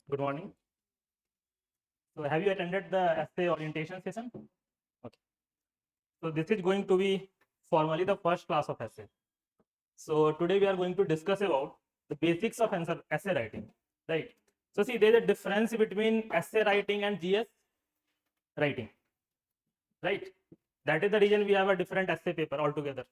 Good morning. So have you attended the essay orientation session? Okay. So this is going to be formally the first class of essay. So today we are going to discuss about the basics of essay writing, right? So see, there is a difference between essay writing and GS writing, right? That is the reason we have a different essay paper altogether,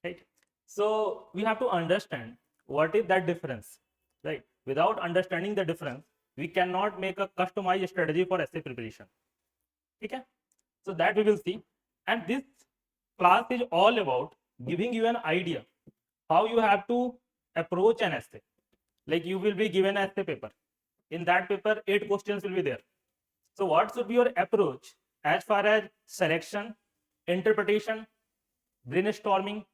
right? So we have to understand what is that difference, right? Without understanding the difference, we cannot make a customized strategy for essay preparation. Okay? So that we will see. And this class is all about giving you an idea how you have to approach an essay. Like you will be given an essay paper. In that paper, 8 questions will be there. So what should be your approach as far as selection, interpretation, brainstorming,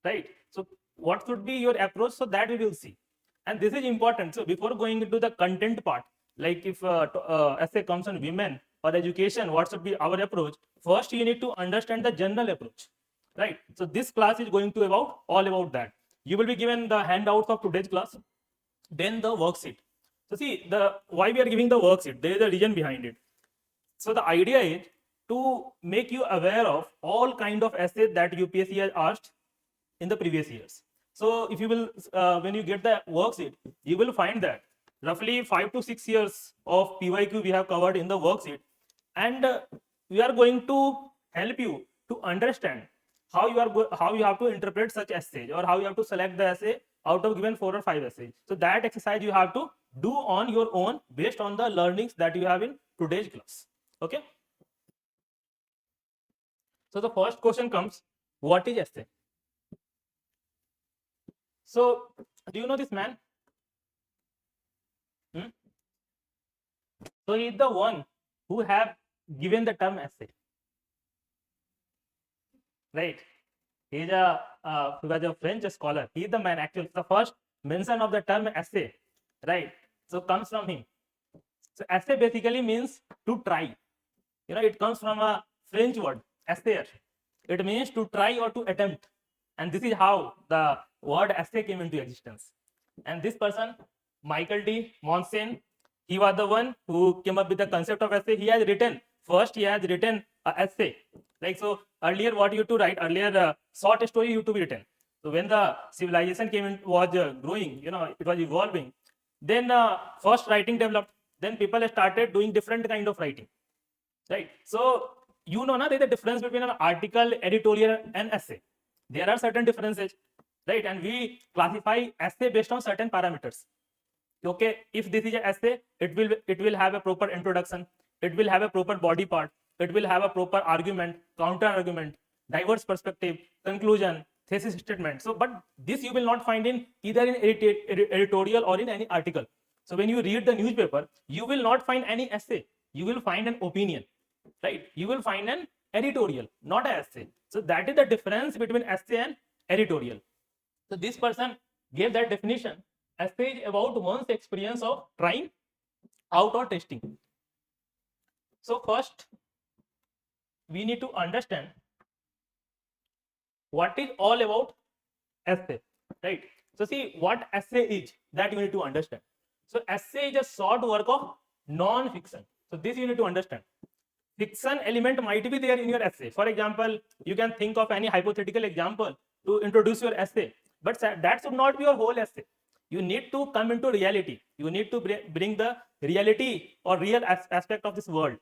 right? So what should be your approach? So that we will see. And this is important. So before going into the content part, like if essay comes on women or education, what should be our approach? First, you need to understand the general approach, right? So this class is going to about all about that. You will be given the handouts of today's class, then the worksheet. So see, the why we are giving the worksheet, there is a reason behind it. So the idea is to make you aware of all kind of essays that UPSC has asked in the previous years. So if you will, when you get the worksheet, you will find that roughly 5 to 6 years of PYQ we have covered in the worksheet, and we are going to help you to understand how how you have to interpret such essays, or how you have to select the essay out of given 4 or 5 essays. So that exercise you have to do on your own based on the learnings that you have in today's class. Okay. So the first question comes: what is essay? So do you know this man? Hmm? So he is the one who have given the term essay, right? He is he was a French scholar. He is the man actually. The first mention of the term essay, right? So comes from him. So essay basically means to try. You know, it comes from a French word, essayer. It means to try or to attempt. And this is how the word essay came into existence. And this person, Michael D. Monsen, he was the one who came up with the concept of essay. He has written an essay. Like so, earlier what you used to write, earlier short story used to be written. So when the civilization came in, was growing, you know, it was evolving. Then first writing developed. Then people started doing different kind of writing, right? So you know, now there's a difference between an article, editorial, and essay. There are certain differences, right? And we classify essay based on certain parameters. Okay, if this is an essay, it will have a proper introduction, it will have a proper body part, it will have a proper argument, counter argument, diverse perspective, conclusion, thesis statement. So but this you will not find in either in editorial or in any article. So when you read the newspaper, you will not find any essay, you will find an opinion, right? You will find an editorial, not an essay. So that is the difference between essay and editorial. So this person gave that definition: essay is about one's experience of trying out or testing. So first, we need to understand what is all about essay, right? So see what essay is, that you need to understand. So essay is a short work of non-fiction. So this you need to understand. Fiction element might be there in your essay. For example, you can think of any hypothetical example to introduce your essay, but that should not be your whole essay. You need to come into reality. You need to bring the reality or real aspect of this world.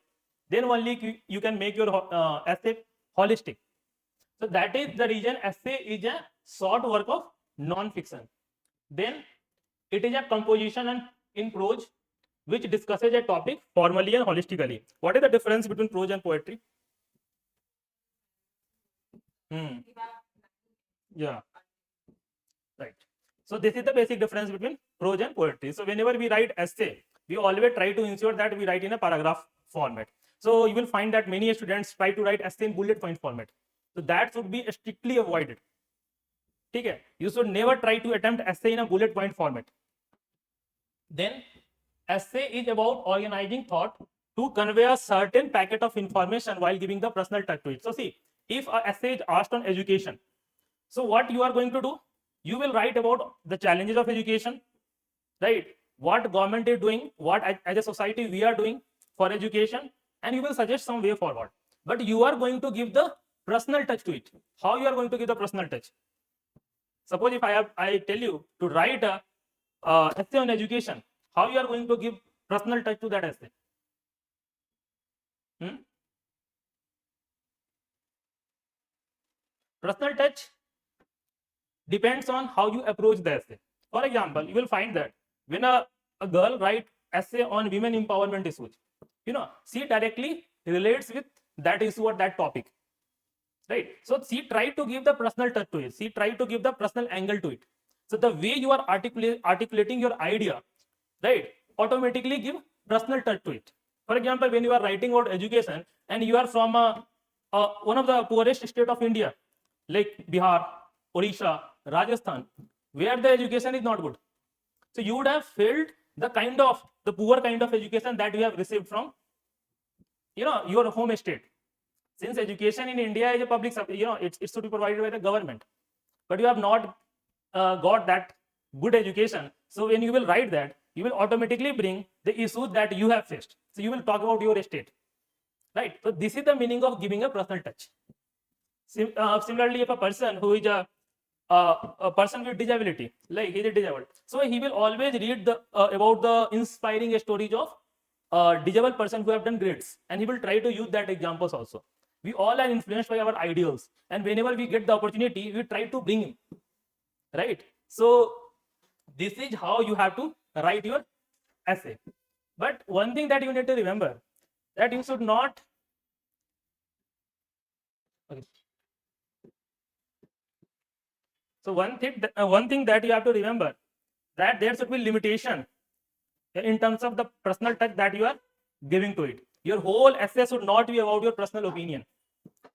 Then only you can make your essay holistic. So that is the reason essay is a short work of non-fiction. Then it is a composition and in prose which discusses a topic formally and holistically. What is the difference between prose and poetry? Yeah, right. So this is the basic difference between prose and poetry. So whenever we write essay, we always try to ensure that we write in a paragraph format. So you will find that many students try to write essay in bullet point format. So that should be strictly avoided. Okay? You should never try to attempt essay in a bullet point format. Then essay is about organizing thought to convey a certain packet of information while giving the personal touch to it. So see, if an essay is asked on education, so what you are going to do? You will write about the challenges of education, right? what government is doing, what as a society we are doing for education, and you will suggest some way forward. But you are going to give the personal touch to it. How you are going to give the personal touch? Suppose if I tell you to write a essay on education, how you are going to give personal touch to that essay? Personal touch depends on how you approach the essay. For example, you will find that when a girl writes essay on women empowerment issues, she directly relates with that issue or that topic, right? So she tried to give the personal touch to it. She tried to give the personal angle to it. So the way you are articulating your idea, right, automatically give personal touch to it. For example, when you are writing about education and you are from one of the poorest state of India, like Bihar, Odisha, Rajasthan, where the education is not good. So you would have felt the poor kind of education that you have received from, your home state. Since education in India is a public, it should be provided by the government, but you have not got that good education. So when you will write that, you will automatically bring the issues that you have faced. So you will talk about your state, right? So this is the meaning of giving a personal touch. Similarly, if a person who is a person with disability, like he is disabled, so he will always read about the inspiring stories of disabled person who have done greats, and he will try to use that examples also. We all are influenced by our ideals, and whenever we get the opportunity, we try to bring him, right? So this is how you have to write your essay. But one thing that you need to remember, that you should not, okay. So one thing that you have to remember, that there should be limitation in terms of the personal touch that you are giving to it. Your whole essay should not be about your personal opinion.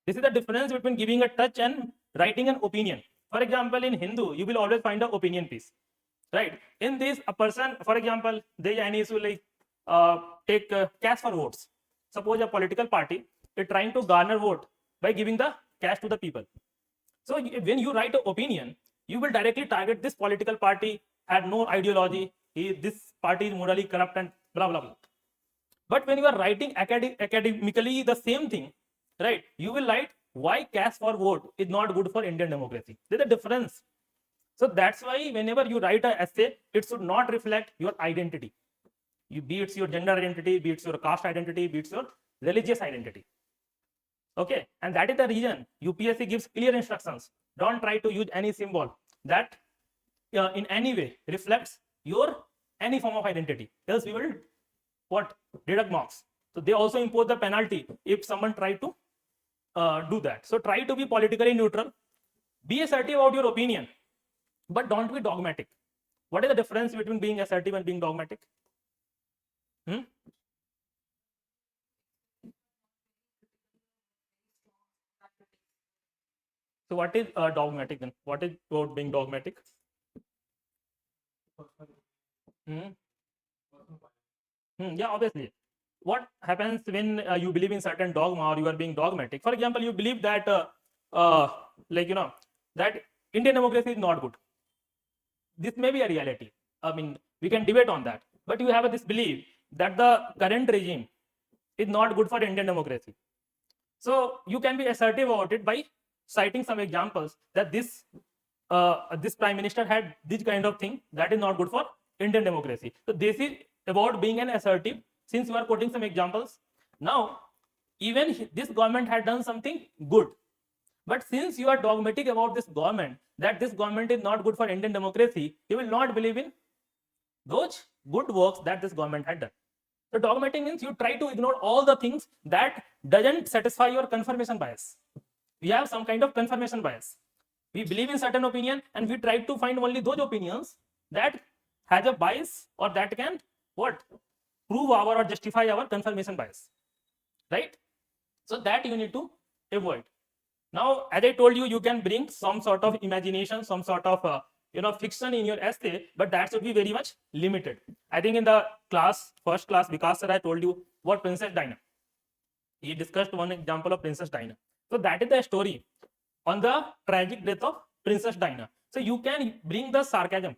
This is the difference between giving a touch and writing an opinion. For example, in Hindu, you will always find an opinion piece, right? In this, a person, for example, there is any issue like take cash for votes. Suppose a political party is trying to garner vote by giving the cash to the people. So when you write an opinion, you will directly target this political party had no ideology. This party is morally corrupt and blah blah blah. But when you are writing academically the same thing, right? You will write why cash for vote is not good for Indian democracy. There's a difference. So that's why whenever you write an essay, it should not reflect your identity. Be it your gender identity, be it your caste identity, be it your religious identity. Okay, and that is the reason UPSC gives clear instructions. Don't try to use any symbol that in any way reflects your any form of identity, else we will deduct marks. So they also impose the penalty if someone try to do that. So try to be politically neutral, be assertive about your opinion, but don't be dogmatic. What is the difference between being assertive and being dogmatic? So what is dogmatic then? What is about being dogmatic? Yeah, obviously. What happens when you believe in certain dogma or you are being dogmatic? For example, you believe that that Indian democracy is not good. This may be a reality. I mean, we can debate on that. But you have this belief that the current regime is not good for Indian democracy. So you can be assertive about it by citing some examples that this prime minister had this kind of thing that is not good for Indian democracy. So this is about being an assertive, since you are quoting some examples. Now, even this government had done something good, but since you are dogmatic about this government, that this government is not good for Indian democracy, you will not believe in those good works that this government had done. So dogmatic means you try to ignore all the things that doesn't satisfy your confirmation bias. We have some kind of confirmation bias. We believe in certain opinion and we try to find only those opinions that has a bias or that can prove our or justify our confirmation bias, right? So that you need to avoid. Now, as I told you, you can bring some sort of imagination, some sort of fiction in your essay, but that should be very much limited. I think in the first class, Vikas Sir, I told you what Princess Diana. He discussed one example of Princess Diana. So that is the story on the tragic death of Princess Diana. So you can bring the sarcasm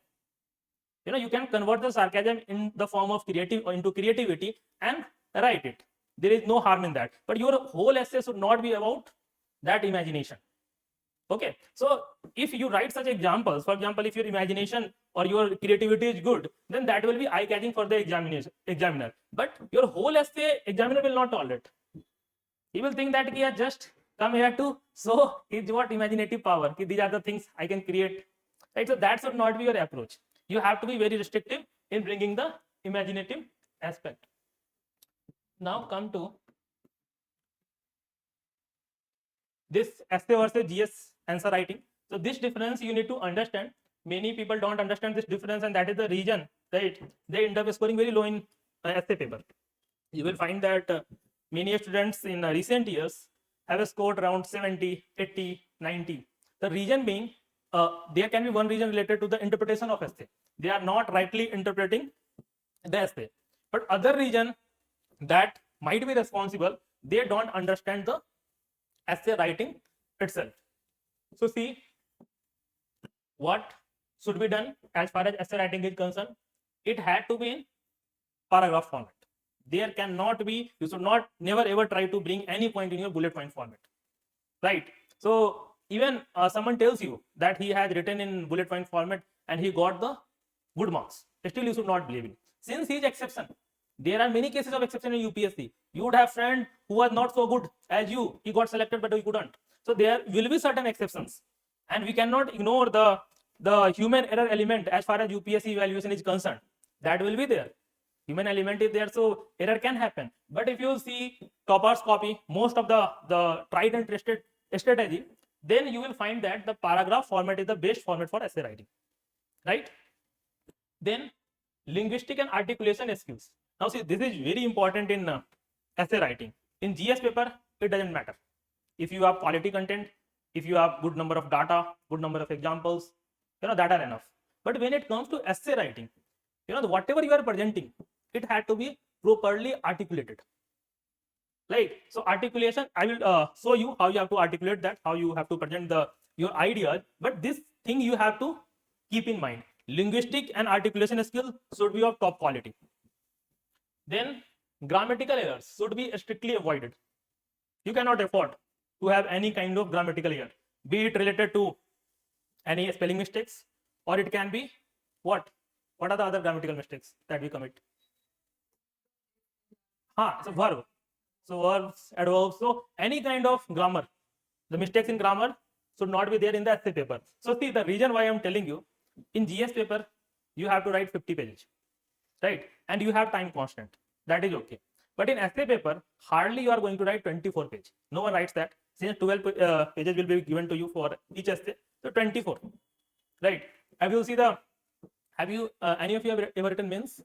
You can convert the sarcasm in the form of into creativity and write it. There is no harm in that. But your whole essay should not be about that imagination. Okay, so if you write such examples, for example, if your imagination or your creativity is good, then that will be eye-catching for the examiner. But your whole essay, examiner will not tolerate. He will think that he has just come here to show his what imaginative power. These are the things I can create. Right? So that should not be your approach. You have to be very restrictive in bringing the imaginative aspect. Now come to this essay versus GS answer writing. So this difference you need to understand. Many people don't understand this difference, and that is the reason, right? They end up scoring very low in essay paper. You will find that many students in recent years have scored around 70, 80, 90. The reason being, there can be one reason related to the interpretation of essay. They are not rightly interpreting the essay. But other reason that might be responsible, they don't understand the essay writing itself. So see, what should be done as far as essay writing is concerned? It had to be in paragraph format. There cannot be, you should not never ever try to bring any point in your bullet point format, right? So even someone tells you that he has written in bullet point format and he got the good marks, still you should not believe it, since he is exception. There are many cases of exception in UPSC. You would have friend who was not so good as you, he got selected but he couldn't. So there will be certain exceptions, and we cannot ignore the human error element as far as UPSC evaluation is concerned. That will be there. Human element is there, so error can happen. But if you see toppers copy most of the tried and tested strategy, then you will find that the paragraph format is the best format for essay writing, right? Then linguistic and articulation skills. Now see, this is very important in essay writing. In GS paper, it doesn't matter. If you have quality content, if you have good number of data, good number of examples, that are enough. But when it comes to essay writing, whatever you are presenting, it had to be properly articulated. Right? So articulation, I will show you how you have to articulate that, how you have to present your ideas. But this thing you have to keep in mind. Linguistic and articulation skill should be of top quality. Then grammatical errors should be strictly avoided. You cannot afford to have any kind of grammatical error, be it related to any spelling mistakes, or it can be what? What are the other grammatical mistakes that we commit? So verb. So verbs, adverbs. So any kind of grammar, the mistakes in grammar should not be there in the essay paper. So see, the reason why I'm telling you, in GS paper, you have to write 50 pages, right? And you have time constant. That is okay. But in essay paper, hardly you are going to write 24 pages. No one writes that. Since 12 pages will be given to you for each essay, so 24, right? Have you any of you have ever written mains?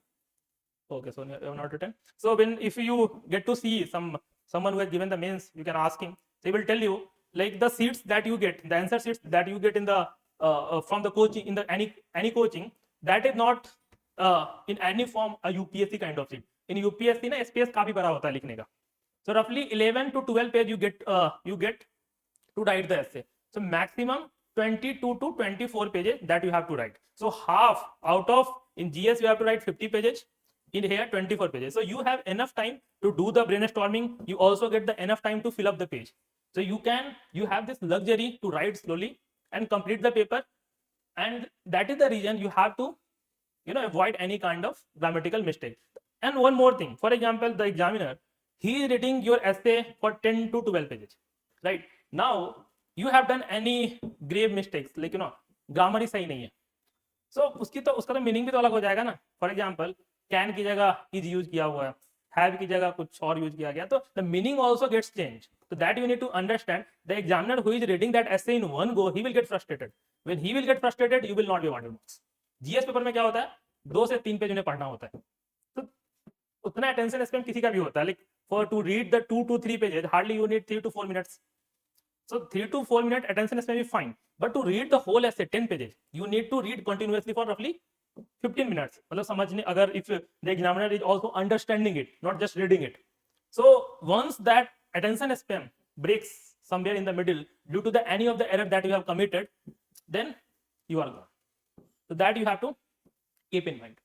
Okay, so you have not written. So if you get to see someone who has given the mains, you can ask him. They will tell you, like, the seats that you get, the answer sheets that you get in the from the coaching, in the any coaching, that is not in any form a UPSC kind of sheet. In UPSC ना space काफी बड़ा होता है लिखने का. So roughly 11 to 12 page you get to write the essay. So maximum 22 to 24 pages that you have to write. So half out of, in GS you have to write 50 pages, in here 24 pages. So you have enough time to do the brainstorming. You also get the enough time to fill up the page. So you have this luxury to write slowly and complete the paper. And that is the reason you have to avoid any kind of grammatical mistake. And one more thing, for example, the examiner, he is reading your essay for 10 to 12 pages, right? Now you have done any grave mistakes, like grammar ही सही नहीं है, so उसका तो meaning भी तो अलग हो जाएगा ना. फॉर एग्जाम्पल, कैन की जगह इज यूज किया हुआ है, हैव की जगह कुछ और यूज किया गया, तो the meaning also gets change. So that you need to understand. The examiner who is reading that essay in one go, he will get frustrated. When he will get frustrated, you will not be awarded marks. GS paper में क्या होता है, 2 से 3 page उन्हें पढ़ना होता है, तो उतना अटेंशन स्पैन किसी का भी होता है. Like for to read the 2 to 3 pages, hardly you need 3 to 4 minutes. So 3 to 4 minute attention span is fine. But to read the whole essay 10 pages, you need to read continuously for roughly 15 minutes. मतलब समझने, अगर if the examiner is also understanding it, not just reading it. So once that attention span breaks somewhere in the middle due to any of the error that you have committed, then you are gone. So that you have to keep in mind.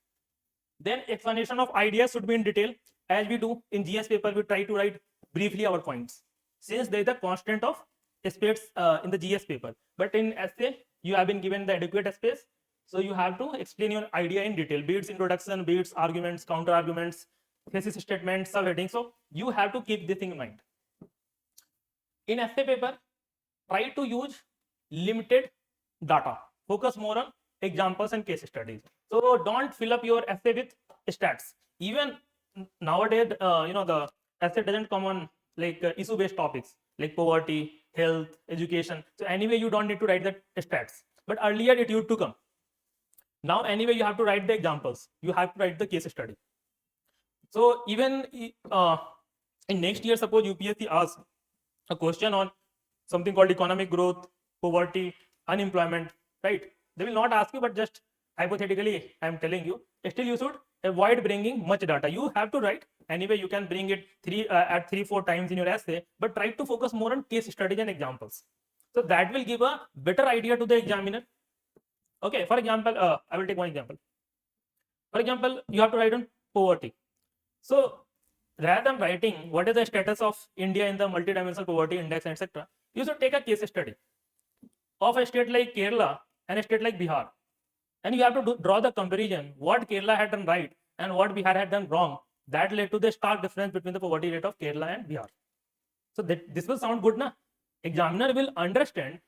Then explanation of ideas should be in detail. As we do in GS paper, we try to write briefly our points, since there is a constant of space in the GS paper. But in essay, you have been given the adequate space, so you have to explain your idea in detail, be it introduction, be it arguments, counter arguments, thesis statements, subheading. So you have to keep this thing in mind. In essay paper, try to use limited data. Focus more on examples and case studies. So don't fill up your essay with stats. Even nowadays, the essay doesn't come on like issue-based topics like poverty, health, education. So anyway, you don't need to write the stats. But earlier it used to come. Now anyway, you have to write the examples. You have to write the case study. So even in next year, suppose UPSC asks a question on something called economic growth, poverty, unemployment, right? They will not ask you, but just hypothetically, I am telling you, still you should avoid bringing much data. You have to write. Anyway, you can bring it 3-4 times in your essay, but try to focus more on case studies and examples. So that will give a better idea to the examiner. Okay, for example, I will take one example. For example, you have to write on poverty. So rather than writing what is the status of India in the multidimensional poverty index, etc., you should take a case study of a state like Kerala and a state like Bihar. And you have to draw the comparison, what Kerala had done right and what Bihar had done wrong. That led to the stark difference between the poverty rate of Kerala and Bihar. So this will sound good, na? Examiner will understand,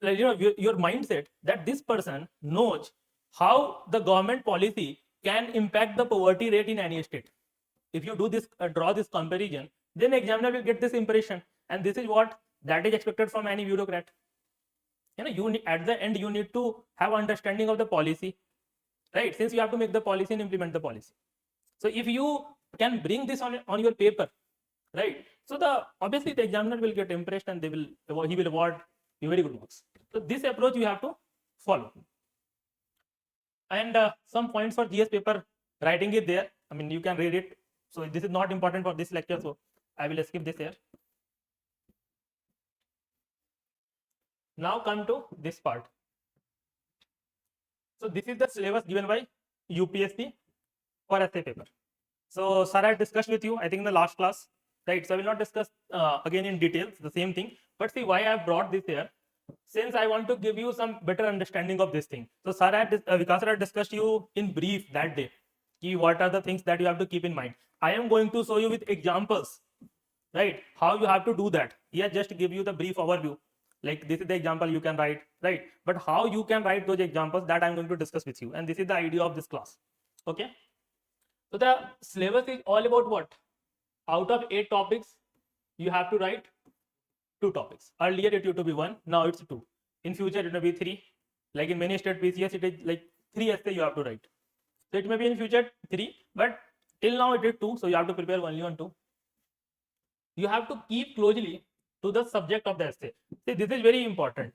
your mindset, that this person knows how the government policy can impact the poverty rate in any state. If you do this, draw this comparison, then examiner will get this impression, and this is what that is expected from any bureaucrat. At the end you need to have understanding of the policy, right? Since you have to make the policy and implement the policy. So if you can bring this on your paper, right? So obviously the examiner will get impressed, and he will award you very good marks. So this approach you have to follow. And some points for GS paper writing is there. I mean, you can read it. So this is not important for this lecture, so I will skip this here. Now come to this part. So this is the syllabus given by UPSC for essay paper. So sir, I discussed with you, I think in the last class, right? So I will not discuss again in details the same thing, but see why I have brought this here, since I want to give you some better understanding of this thing. So sir, Vikas sir, I discussed you in brief that day. What are the things that you have to keep in mind? I am going to show you with examples, right? How you have to do that. Here, just give you the brief overview. Like this is the example you can write, right? But how you can write those examples, that I'm going to discuss with you. And this is the idea of this class. Okay. So the syllabus is all about what? Out of 8 topics, you have to write 2 topics. Earlier it used to be 1, now it's 2. In future it will be 3. Like in many state PCS, it is like 3 essay you have to write. So it may be in future 3, but till now it is 2. So you have to prepare only on 2. You have to keep closely to the subject of the essay. See, this is very important.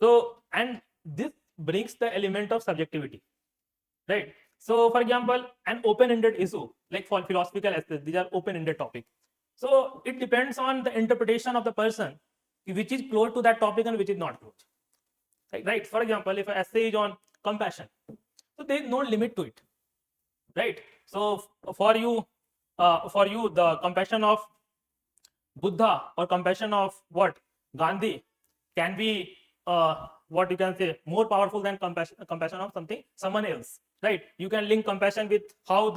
So, and this brings the element of subjectivity, right? So, for example, an open-ended issue, like for philosophical essays, these are open-ended topics. So, it depends on the interpretation of the person, which is close to that topic and which is not close. Right? For example, if an essay is on compassion, so there is no limit to it, right? So, for you, the compassion of Buddha or compassion of Gandhi can be what you can say more powerful than compassion of someone else, right? You can link compassion with how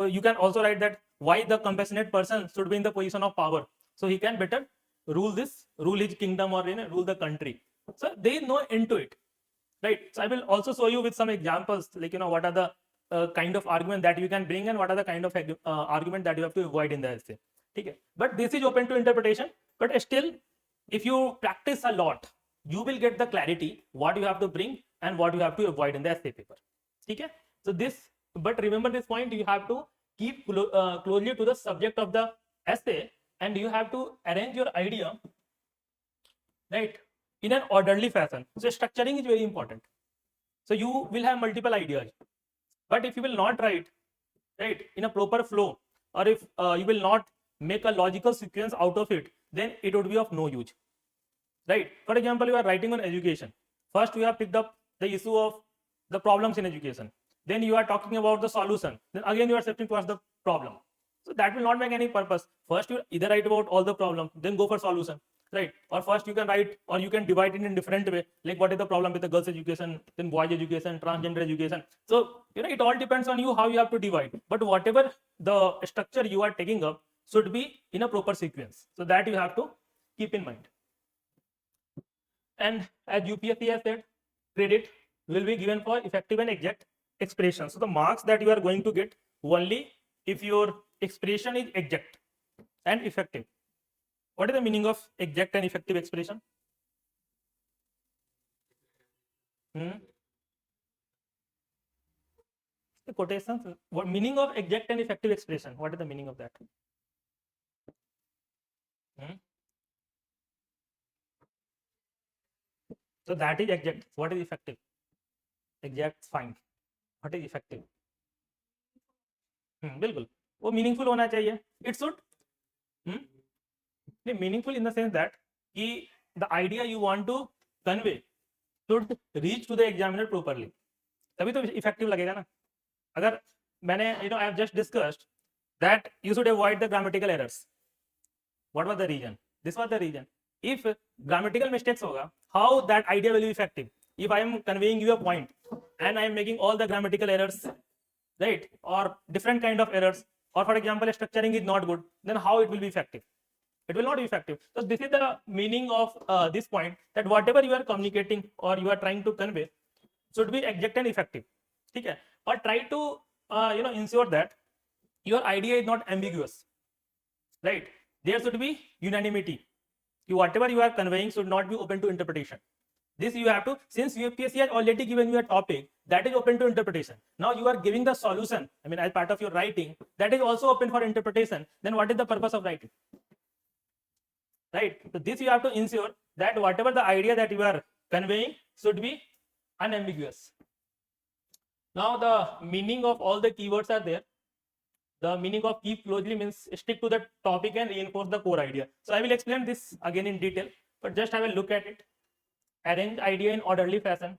you can also write that why the compassionate person should be in the position of power, so he can better rule his kingdom or rule the country. So there is no end to it, right? So I will also show you with some examples, like what are the kind of argument that you can bring and what are the kind of argument that you have to avoid in the essay. Okay. But this is open to interpretation, but still if you practice a lot, you will get the clarity what you have to bring and what you have to avoid in the essay paper. Okay. So but remember this point, you have to keep closely to the subject of the essay, and you have to arrange your idea, right, in an orderly fashion. So structuring is very important. So you will have multiple ideas, but if you will not write right in a proper flow, or if you will not make a logical sequence out of it, then it would be of no use, right? For example, you are writing on education. First, we have picked up the issue of the problems in education. then you are talking about the solution, then again you are shifting towards the problem. So that will not make any purpose. First you either write about all the problem, then go for solution, right? Or first you can write, or you can divide it in different way, like what is the problem with the girls education, then boys education, transgender education. So it all depends on you how you have to divide, but whatever the structure you are taking up should be in a proper sequence. So that you have to keep in mind. And as UPSC has said, credit will be given for effective and exact expression. So the marks that you are going to get only if your expression is exact and effective. What is the meaning of exact and effective expression? The quotations. What meaning of exact and effective expression? What is the meaning of that? So that is exact. What is effective? Exact, fine. What is effective? बिल्कुल वो meaningful होना चाहिए. It should meaningful in the sense that the idea you want to convey should reach to the examiner properly. तभी तो effective लगेगा ना. अगर मैंने I have just discussed that you should avoid the grammatical errors. What was the reason? This was the reason. If grammatical mistakes hoga, how that idea will be effective? If I am conveying you a point and I am making all the grammatical errors, right, or different kind of errors, or for example structuring is not good, then how it will be effective? It will not be effective. So this is the meaning of this point, that whatever you are communicating or you are trying to convey should be exact and effective. Okay? Or try to ensure that your idea is not ambiguous, right? There should be unanimity. Whatever you are conveying should not be open to interpretation. This you have to, since UPSC has already given you a topic that is open to interpretation. Now you are giving the solution, as part of your writing, that is also open for interpretation. Then what is the purpose of writing? Right? So this you have to ensure that whatever the idea that you are conveying should be unambiguous. Now the meaning of all the keywords are there. The meaning of keep closely means stick to the topic and reinforce the core idea. So I will explain this again in detail, but just have a look at it. Arrange idea in orderly fashion,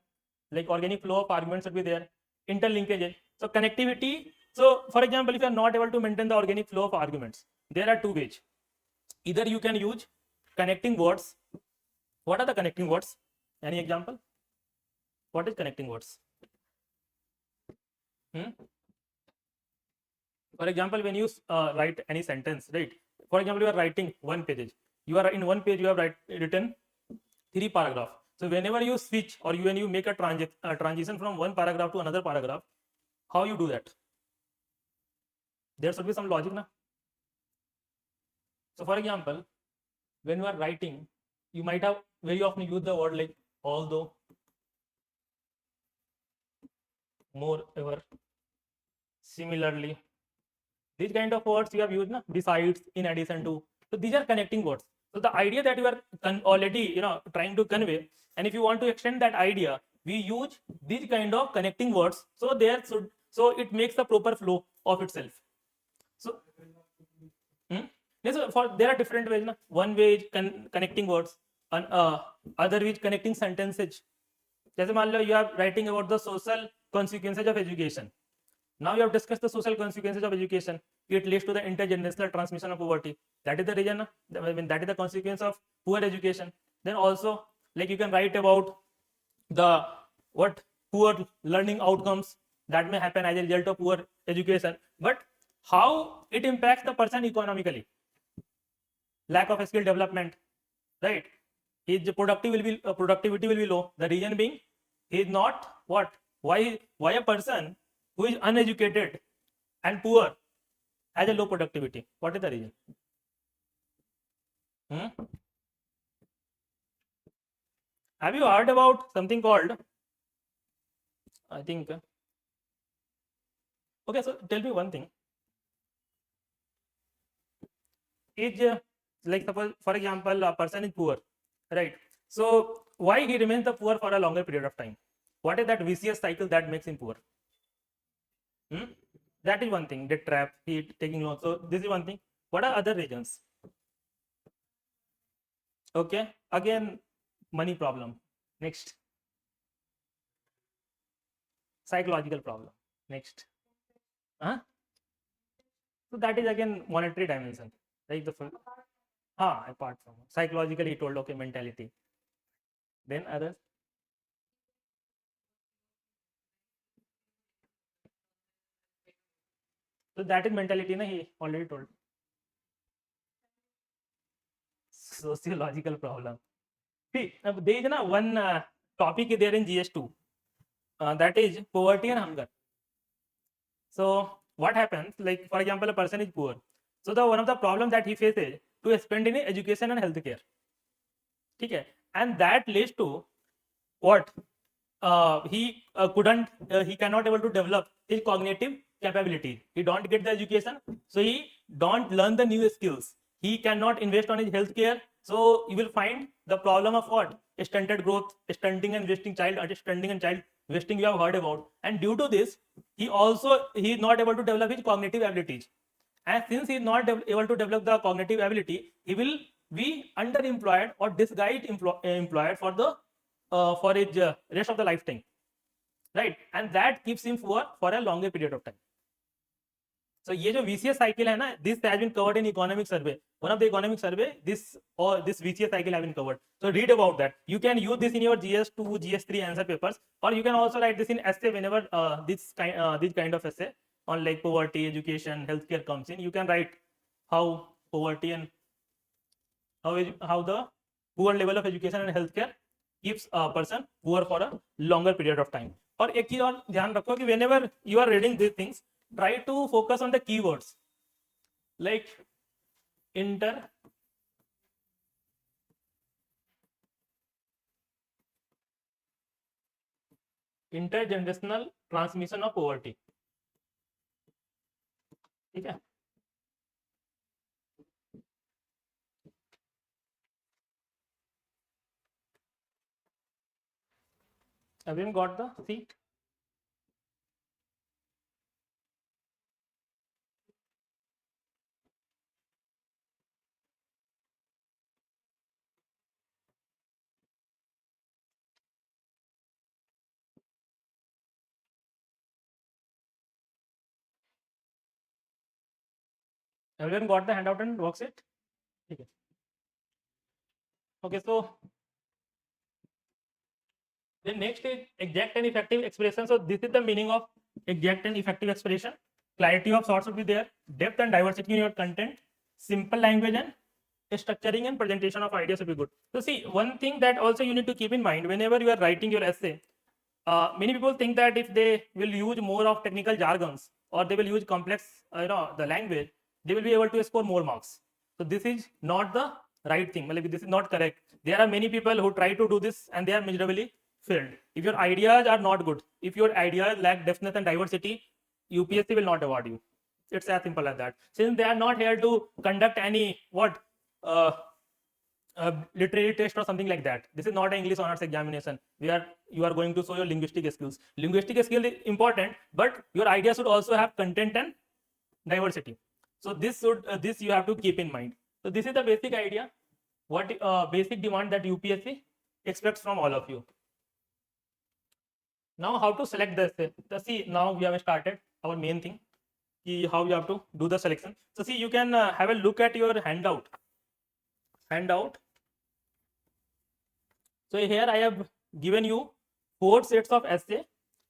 like organic flow of arguments should be there. Interlinkages. So connectivity. So for example, if you are not able to maintain the organic flow of arguments, there are two ways. Either you can use connecting words. What are the connecting words? Any example? What is connecting words? For example, when you write any sentence, right? For example, you are writing one page. You are in one page. You have written 3 paragraphs. So whenever you switch or when you make a transition from one paragraph to another paragraph, how you do that? There should be some logic, na? So for example, when you are writing, you might have very often used the word like although, moreover, similarly. These kind of words you have used, na? Besides, in addition to. So these are connecting words. So the idea that you are already trying to convey, and if you want to extend that idea, we use these kind of connecting words. So it makes the proper flow of itself. So, there are different ways. Na? One way is connecting words, and other way is connecting sentences. जैसे मान लो you are writing about the social consequences of education. Now you have discussed the social consequences of education. It leads to the intergenerational transmission of poverty. That is the reason. That is the consequence of poor education. Then also, like you can write about the poor learning outcomes that may happen as a result of poor education. But how it impacts the person economically? Lack of skill development, right? His productivity will be low. The reason being, he is not what? Why a person who is uneducated and poor has a low productivity? What is the reason? Have you heard about something called, I think, okay, so tell me one thing. Is like suppose, for example, a person is poor, right? So why he remains the poor for a longer period of time? What is that vicious cycle that makes him poor? That is one thing. Debt trap, he taking loans. So this is one thing. What are other reasons? Okay, again, money problem. Next, psychological problem. Next. So that is again monetary dimension, right? Apart from psychologically, he told okay, mentality. Then others. So that is mentality, na, he already told. Sociological problem. See, there is one topic there in GS2, that is poverty and hunger. So what happens, like for example, a person is poor. So the one of the problems that he faces to spend in education and healthcare. Okay, and that leads to what? He cannot able to develop his cognitive capability. He don't get the education, so he don't learn the new skills. He cannot invest on his healthcare. So you will find the problem of what? Stunted growth, stunting and wasting child, stunting and child wasting you have heard about. And due to this, he is not able to develop his cognitive abilities. And since he is not able to develop the cognitive ability, he will be underemployed or disguised employed for his rest of the lifetime, right? And that keeps him poor for a longer period of time. So ये जो VCS cycle है ना, this has been covered in economic survey. One of the economic survey, this VCS cycle has been covered. So read about that. You can use this in your GS2, GS3 answer papers, or you can also write this in essay whenever this kind of essay on like poverty, education, healthcare comes in. You can write how poverty and how the poor level of education and healthcare keeps a person poor for a longer period of time. और एक चीज और ध्यान रखो कि whenever you are reading these things, try to focus on the keywords like intergenerational transmission of poverty. ठीक है? Everyone got the seat? Everyone got the handout and worksheet? ठीक है. Okay, so the next is exact and effective expression. So this is the meaning of exact and effective expression. Clarity of thoughts would be there, depth and diversity in your content, simple language and structuring and presentation of ideas will be good. So see, one thing that also you need to keep in mind whenever you are writing your essay, many people think that if they will use more of technical jargons or they will use complex, the language, they will be able to score more marks. So this is not the right thing. This is not correct. There are many people who try to do this and they are miserably failed. If your ideas are not good, if your ideas lack depthness and diversity, UPSC will not award you. It's as simple as that. Since they are not here to conduct any literary test or something like that. This is not an English honors examination where you are going to show your linguistic skills. Linguistic skill is important, but your idea should also have content and diversity. So this you have to keep in mind. So this is the basic idea, what basic demand that UPSC expects from all of you. Now how to select the essay. So see, now we have started our main thing, how you have to do the selection. So see, you can have a look at your handout. So here I have given you 4 sets of essay.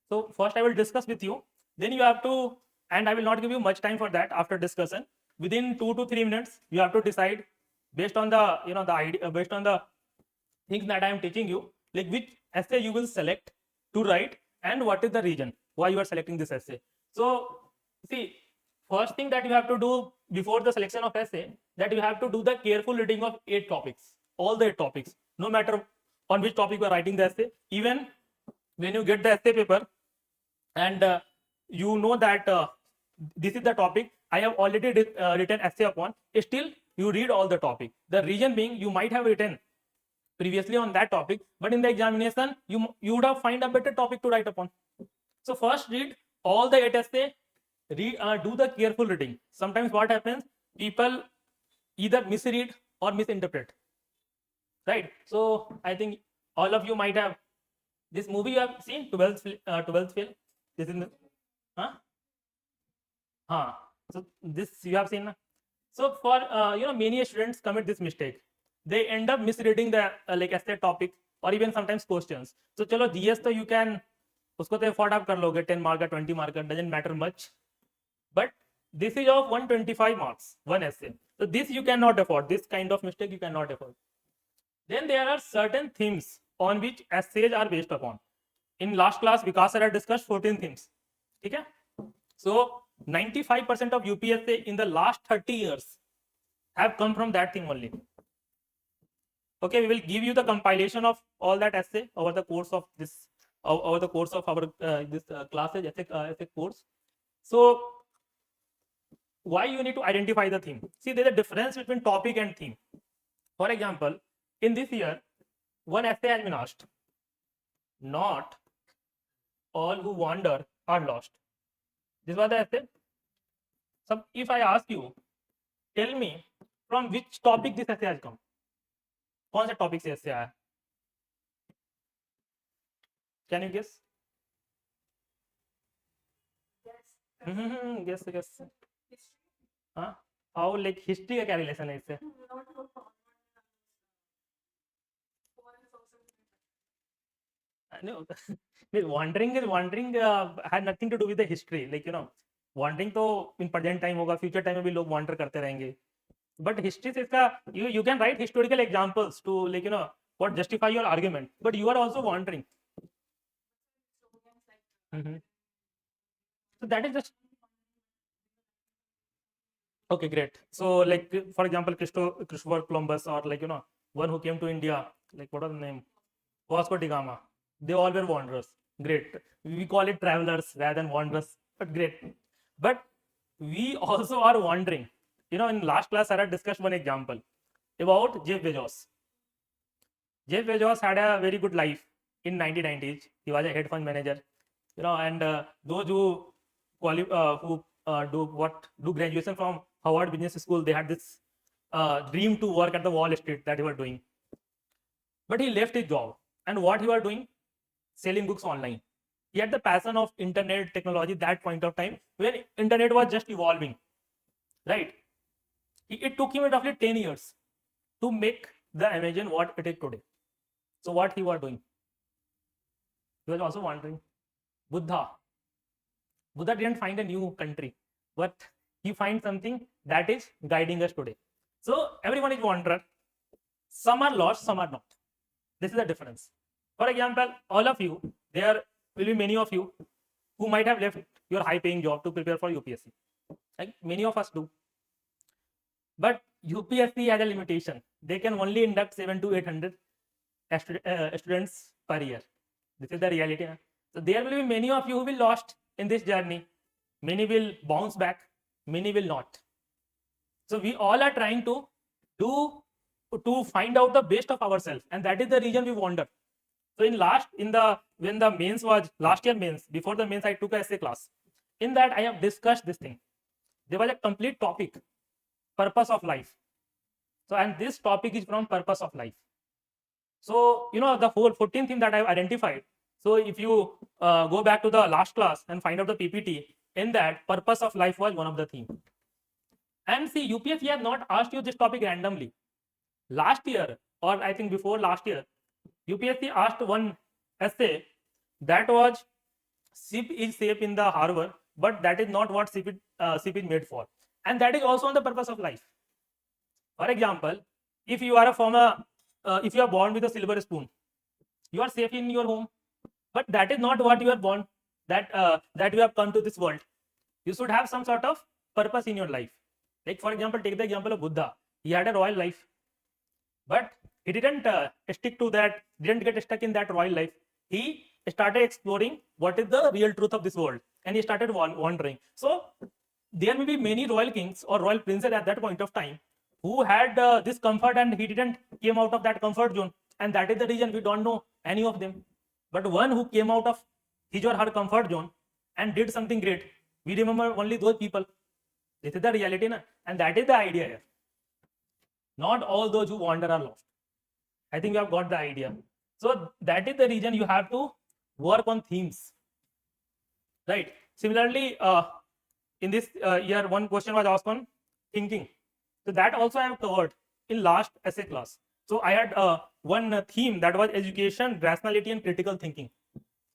So first I will discuss with you, then you have to, and I will not give you much time for that. After discussion, within 2 to 3 minutes you have to decide based on the the idea, based on the things that I am teaching you, like which essay you will select to write and what is the reason why you are selecting this essay. So see, first thing that you have to do before the selection of essay, that you have to do the careful reading of 8 topics, all the 8 topics, no matter on which topic you are writing the essay. Even when you get the essay paper and you know that this is the topic I have already written essay upon, still you read all the topic. The reason being, you might have written previously on that topic, but in the examination you would have find a better topic to write upon. So first read all the 8 essay, do the careful reading. Sometimes what happens, people either misread or misinterpret, right? So I think all of you might have this movie you have seen, 12th Fail. This is Huh? Huh. So this you have seen. Na? So for many students commit this mistake. They end up misreading the like essay topic or even sometimes questions. So chalo GS तो you can उसको तो afford आप कर लोगे 10 mark 20 mark doesn't matter much. But this is of 125 marks, one essay. So this you cannot afford. This kind of mistake you cannot afford. Then there are certain themes on which essays are based upon. In last class, Vikas Sir had discussed 14 themes. Okay? So 95% of UPSC in the last 30 years have come from that theme only. Okay, we will give you the compilation of all that essay over the course of this, over the course of our this classes essay course. So why you need to identify the theme? See, there's a difference between topic and theme. For example, in this year, one essay has been asked. Not all who wander are lost. This was the essay. So if I ask you, tell me from which topic this essay has come. कौन से topic से essay आया? Can you guess? Guess. Guess. हाँ? How like history का क्या relation है इससे? No, wandering had nothing to do with the history. Like wandering तो in present time होगा, future time में भी लोग wander करते रहेंगे. But history से इसका you can write historical examples to like what justify your argument. But you are also wandering. So that is just okay. Great. So like for example, Christopher Columbus or like one who came to India. Like what was the name? Vasco da Gama. They all were wanderers. Great. We call it travelers rather than wanderers, but great. But we also are wandering. In last class, I had discussed one example about Jeff Bezos. Jeff Bezos had a very good life in 1990s. He was a hedge fund manager, and those who do graduation from Harvard Business School, they had this dream to work at the Wall Street that he was doing. But he left his job, and what he was doing? Selling books online. He had the passion of internet technology that point of time when internet was just evolving, right? It took him roughly 10 years to make the Amazon what it is today. So what he was doing? He was also wondering. Buddha didn't find a new country, but he finds something that is guiding us today. So everyone is wanderer. Some are lost, some are not. This is the difference. For example, all of you, there will be many of you who might have left your high-paying job to prepare for UPSC. Like many of us do. But UPSC has a limitation. They can only induct 700 to 800 students per year. This is the reality. So there will be many of you who will lost in this journey. Many will bounce back. Many will not. So we all are trying to find out the best of ourselves, and that is the reason we wander. So when the mains was last year mains, before the mains I took a essay class. In that I have discussed this thing. There was a complete topic, purpose of life. So and this topic is from purpose of life. So the whole 14th theme that I have identified. So if you go back to the last class and find out the PPT, in that purpose of life was one of the theme. And see, UPSC has not asked you this topic randomly. Last year, or I think before last year, UPSC asked one essay that was SIP is safe in the harbor, but that is not what SIP is made for. And that is also on the purpose of life. For example, if you are if you are born with a silver spoon, you are safe in your home, but that is not what you are born, that you have come to this world. You should have some sort of purpose in your life. Like for example, take the example of Buddha. He had a royal life, but he didn't stick to that, didn't get stuck in that royal life. He started exploring what is the real truth of this world, and he started wandering. So there may be many royal kings or royal princes at that point of time who had this comfort, and he didn't came out of that comfort zone, and that is the reason we don't know any of them. But one who came out of his or her comfort zone and did something great, we remember only those people. This is the reality, na? And that is the idea here. Not all those who wander are lost. I think you have got the idea. So that is the reason you have to work on themes, right? Similarly, in this year, one question was asked on thinking. So that also I have covered in last essay class. So I had one theme that was education, rationality, and critical thinking.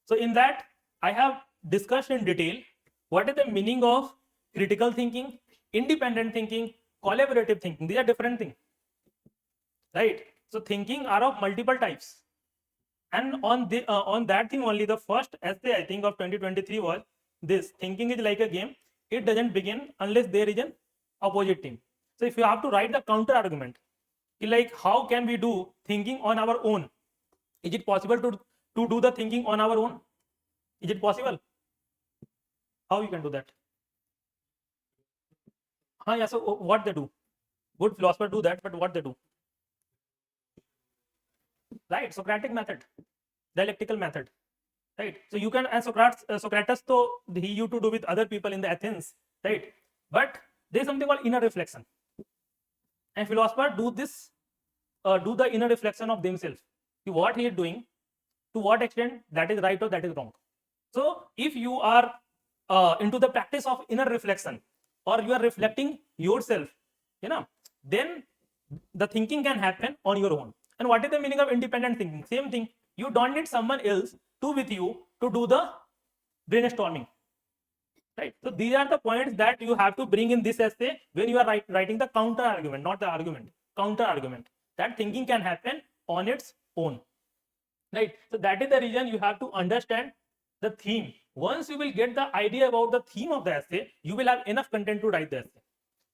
So in that, I have discussed in detail what is the meaning of critical thinking, independent thinking, collaborative thinking. These are different things, right? So thinking are of multiple types. And on that thing only, the first essay I think of 2023 was this: thinking is like a game. It doesn't begin unless there is an opposite team. So if you have to write the counter argument, like how can we do thinking on our own? Is it possible to do the thinking on our own? Is it possible? How you can do that? Yeah. So what they do? Good philosophers do that, but what they do? Right. Socratic method, dialectical method. Right. So you can, and Socrates, so he used to do with other people in the Athens, right? But there is something called inner reflection, and philosophers do this, do the inner reflection of themselves. What he is doing, to what extent that is right or that is wrong. So if you are into the practice of inner reflection, or you are reflecting yourself, then the thinking can happen on your own. And what is the meaning of independent thinking? Same thing. You don't need someone else to with you to do the brainstorming, right? So these are the points that you have to bring in this essay when you are writing the counter argument, not the argument. Counter argument, that thinking can happen on its own, right? So that is the reason you have to understand the theme. Once you will get the idea about the theme of the essay, you will have enough content to write the essay.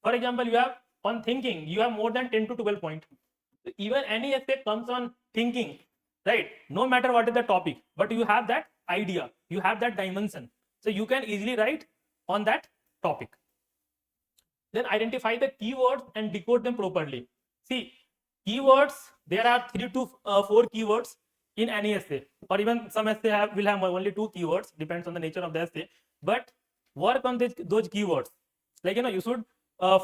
For example, you have on thinking, you have more than 10 to 12 points. Even any essay comes on thinking, right? No matter what is the topic, but you have that idea, you have that dimension, so you can easily write on that topic. Then identify the keywords and decode them properly. See, keywords, there are 3 to 4 keywords in any essay, or even some essay will have only 2 keywords, depends on the nature of the essay. But work on those keywords. Like, you should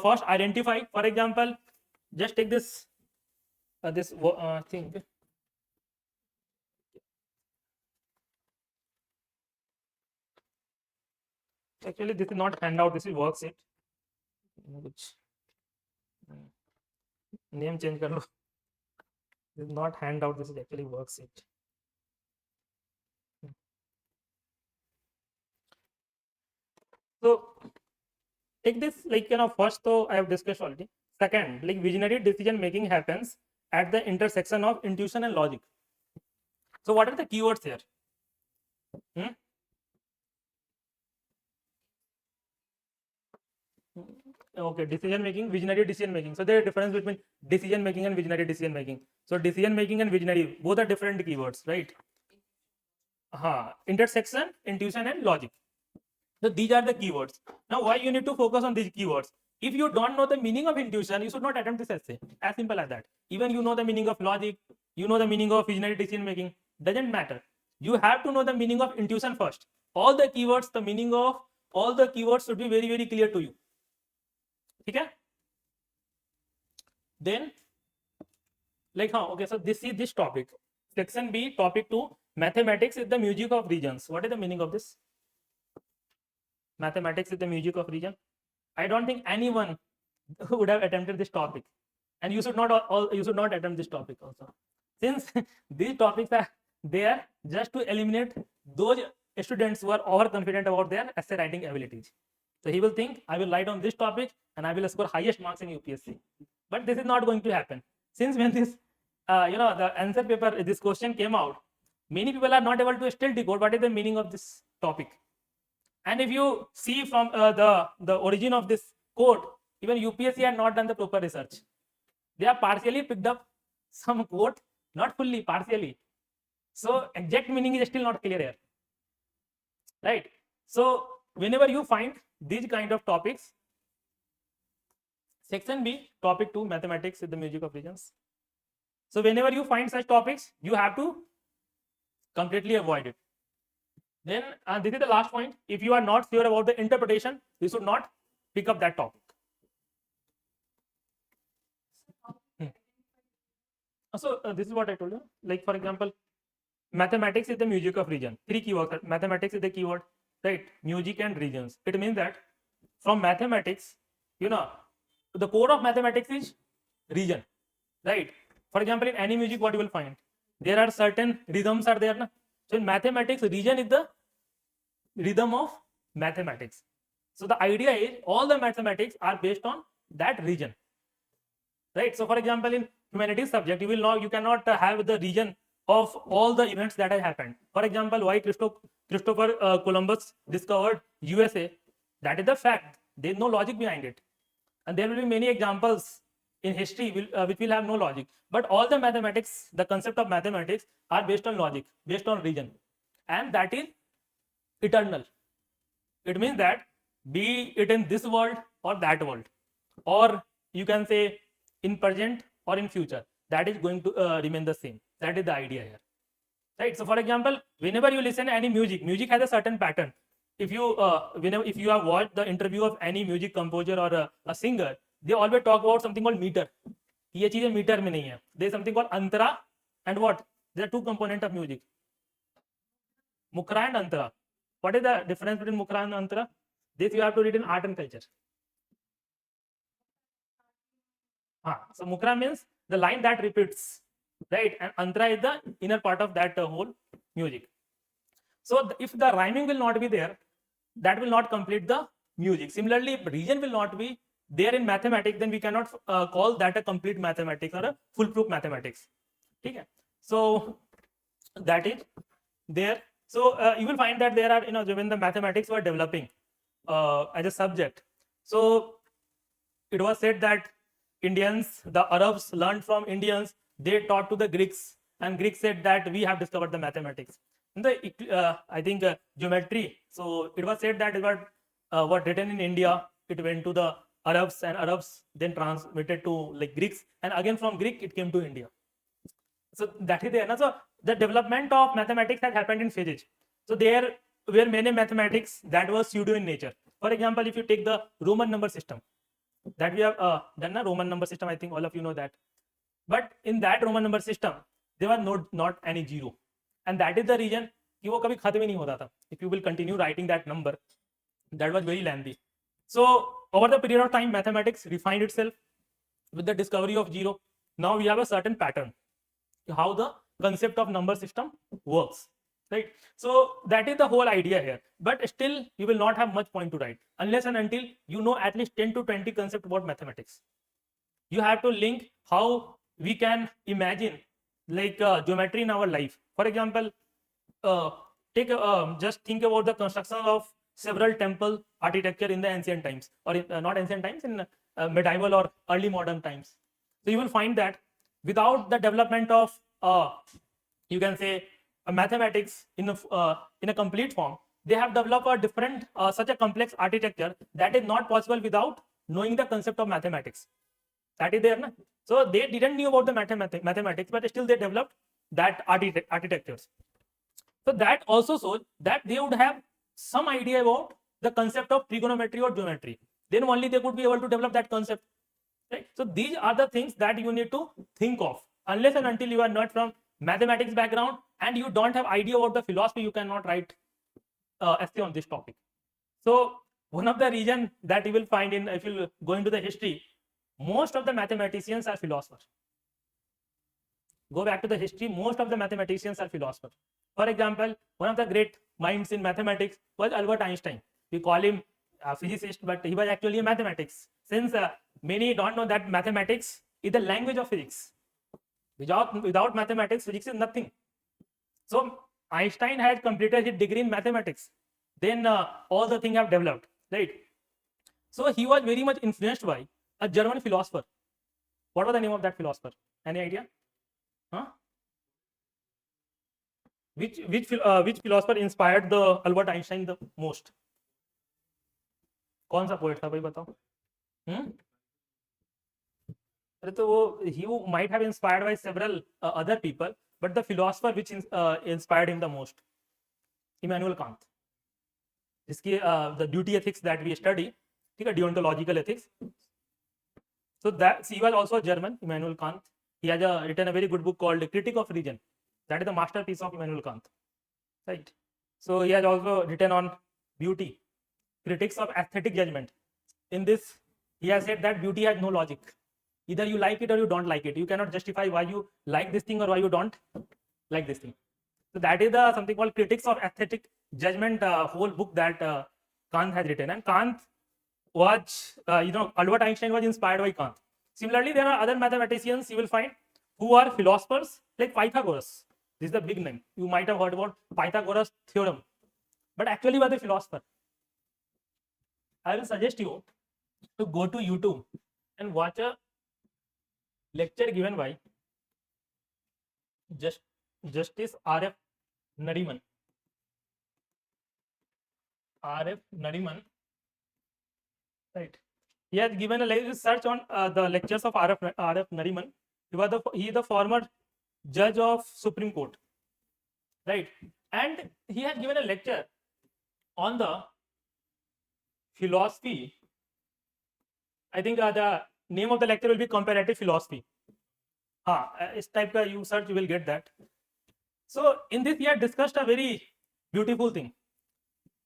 first identify. For example, just take this thing. Actually, this is not handout, this is worksheet. Which name change kar lo. This is not handout, this is actually worksheet. So take this, like, first, so I have discussed already. Second, like, visionary decision making happens at the intersection of intuition and logic. So what are the keywords here? Okay, decision making, visionary decision making. So there is a difference between decision making and visionary decision making. So decision making and visionary, both are different keywords, right? Intersection, intuition, and logic. So these are the keywords. Now, why you need to focus on these keywords? If you don't know the meaning of intuition, you should not attempt this essay. As simple as that. Even you know the meaning of logic, you know the meaning of visionary decision making, doesn't matter. You have to know the meaning of intuition first. All the keywords, the meaning of all the keywords should be very, very clear to you. Okay? Then, like, okay, so this is this topic. Section B, topic 2, mathematics is the music of regions. What is the meaning of this? Mathematics is the music of region. I don't think anyone would have attempted this topic, and you should not attempt this topic also, since these topics are there just to eliminate those students who are overconfident about their essay writing abilities. So he will think, I will write on this topic and I will score highest marks in UPSC. But this is not going to happen, since when this the answer paper, this question came out, many people are not able to still decode what is the meaning of this topic. And if you see from the origin of this code, even UPSC had not done the proper research. They have partially picked up some code, not fully, partially. So exact meaning is still not clear here, right? So whenever you find these kind of topics, section B, topic 2, mathematics is the music of regions. So whenever you find such topics, you have to completely avoid it. Then this is the last point. If you are not sure about the interpretation, you should not pick up that topic. So this is what I told you. Like, for example, mathematics is the music of region. 3 keywords. Mathematics is the keyword. right? Music and regions. It means that from mathematics, the core of mathematics is region, right? For example, in any music, what you will find, there are certain rhythms are there, na? So in mathematics, region is the rhythm of mathematics. So the idea is all the mathematics are based on that region, right? So for example, in humanities subject, you cannot have the region of all the events that have happened. For example, why Christopher Columbus discovered USA, that is the fact. There is no logic behind it, and there will be many examples in history which will have no logic. But all the mathematics, the concept of mathematics are based on logic, based on region, and that is eternal. It means that be it in this world or that world, or you can say in present or in future, that is going to remain the same. That is the idea here, right? So for example, whenever you listen to any music has a certain pattern. If you if you have watched the interview of any music composer or a singer, they always talk about something called meter. ये चीजें metre में नहीं है. There is something called antara and what? There are two components of music, mukra and antara. What is the difference between mukra and antara? This you have to read in art and culture. So mukra means the line that repeats, right? And antara is the inner part of that whole music. So if the rhyming will not be there, that will not complete the music. Similarly, if region will not be there in mathematics, then we cannot call that a complete mathematics or a foolproof mathematics. Okay? So that is there. So you will find that there are, when the mathematics were developing as a subject, so it was said that Indians, the Arabs learned from Indians, they taught to the Greeks, and Greeks said that we have discovered the mathematics. I think geometry. So it was said that it was written in India, it went to the Arabs, and Arabs then transmitted to like Greeks, and again from Greek it came to India. So that is there. So the development of mathematics has happened in phases. So there were many mathematics that was pseudo in nature. For example, if you take the Roman number system that we have done, a Roman number system, I think all of you know that. But in that Roman number system, there was not any zero. And that is the reason कि वो कभी खत्म ही नहीं होता था. If you will continue writing that number, that was very lengthy. So over the period of time, mathematics refined itself with the discovery of zero. Now we have a certain pattern how the concept of number system works, right? So that is the whole idea here. But still, you will not have much point to write unless and until you know at least 10 to 20 concepts about mathematics. You have to link how we can imagine like geometry in our life. For example, just think about the construction of several temple architecture in the ancient times, or not ancient times, in medieval or early modern times. So you will find that without the development of you can say mathematics in a complete form, they have developed a different such a complex architecture that is not possible without knowing the concept of mathematics. That is there, na? So they didn't know about the mathematics, but still they developed that architectures. So that also shows that they would have some idea about the concept of trigonometry or geometry. Then only they could be able to develop that concept, right? So these are the things that you need to think of. Unless and until you are not from mathematics background and you don't have idea about the philosophy, you cannot write essay on this topic. So one of the reason that you will find in, if you go into the history, most of the mathematicians are philosophers. Go back to the history, most of the mathematicians are philosophers. For example, one of the great minds in mathematics was Albert Einstein. We call him a physicist, but he was actually a mathematics. Since many don't know that mathematics is the language of physics. Without mathematics, physics is nothing. So Einstein had completed his degree in mathematics. Then all the things have developed, right? So he was very much influenced by a German philosopher. What was the name of that philosopher? Any idea? Huh? Which philosopher inspired the Albert Einstein the most? कौन सा poet था भाई बताओ? अरे तो वो he might have inspired by several other people, but the philosopher which inspired him the most, Immanuel Kant. इसकी the duty ethics that we study, ठीक है, deontological ethics. So that he was also a German, Immanuel Kant. He has written a very good book called Critique of Religion. That is the masterpiece of Immanuel Kant, right? So he has also written on beauty, critics of aesthetic judgment. In this, he has said that beauty has no logic. Either you like it or you don't like it. You cannot justify why you like this thing or why you don't like this thing. So that is the something called critics of aesthetic judgment, whole book that Kant has written. And Kant was, Albert Einstein was inspired by Kant. Similarly, there are other mathematicians you will find who are philosophers like Pythagoras. This is the big name. You might have heard about Pythagoras theorem, but actually was a philosopher. I will suggest you to go to YouTube and watch a lecture given by Justice R.F. Nariman. R.F. Nariman, right? He has given a search on the lectures of R.F. Nariman. He is the former judge of Supreme Court, right? And he has given a lecture on the philosophy. I think the name of the lecture will be comparative philosophy. This type of you search, you will get that. So in this, we have discussed a very beautiful thing.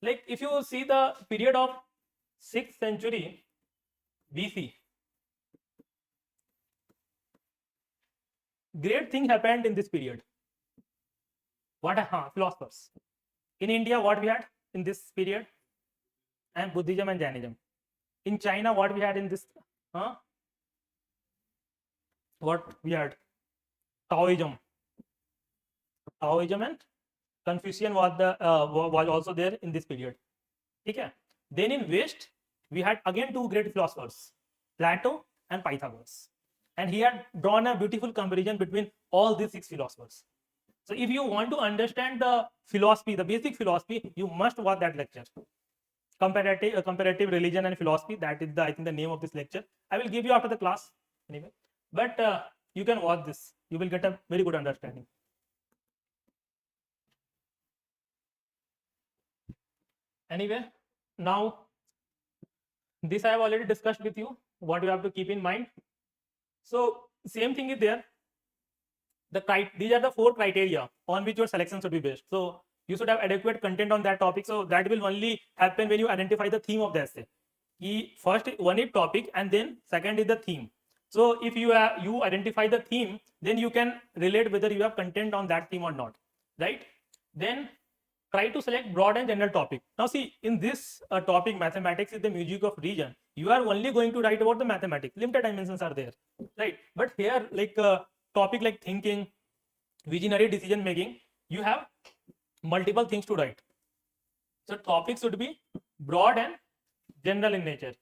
Like if you see the period of 6th century BC, great thing happened in this period. What philosophers in India? What we had in this period? And Buddhism and Jainism. In China, what we had in this? What we had? Taoism and Confucian was also there in this period. Okay. Then in West, we had again two great philosophers, Plato and Pythagoras. And he had drawn a beautiful comparison between all these 6 philosophers. So if you want to understand the philosophy, the basic philosophy, you must watch that lecture. Comparative religion and philosophy. That is I think the name of this lecture. I will give you after the class anyway. But you can watch this. You will get a very good understanding. Anyway, now this I have already discussed with you. What you have to keep in mind. So same thing is there. These are the 4 criteria on which your selection should be based. So you should have adequate content on that topic. So that will only happen when you identify the theme of the essay. First one is topic, and then second is the theme. So if you identify the theme, then you can relate whether you have content on that theme or not, right? Then try to select broad and general topic. Now see, in this topic, mathematics is the music of reason, you are only going to write about the mathematics. Limited dimensions are there, right? But here, like topic like thinking, visionary decision making, you have multiple things to write. So topics should be broad and general in nature.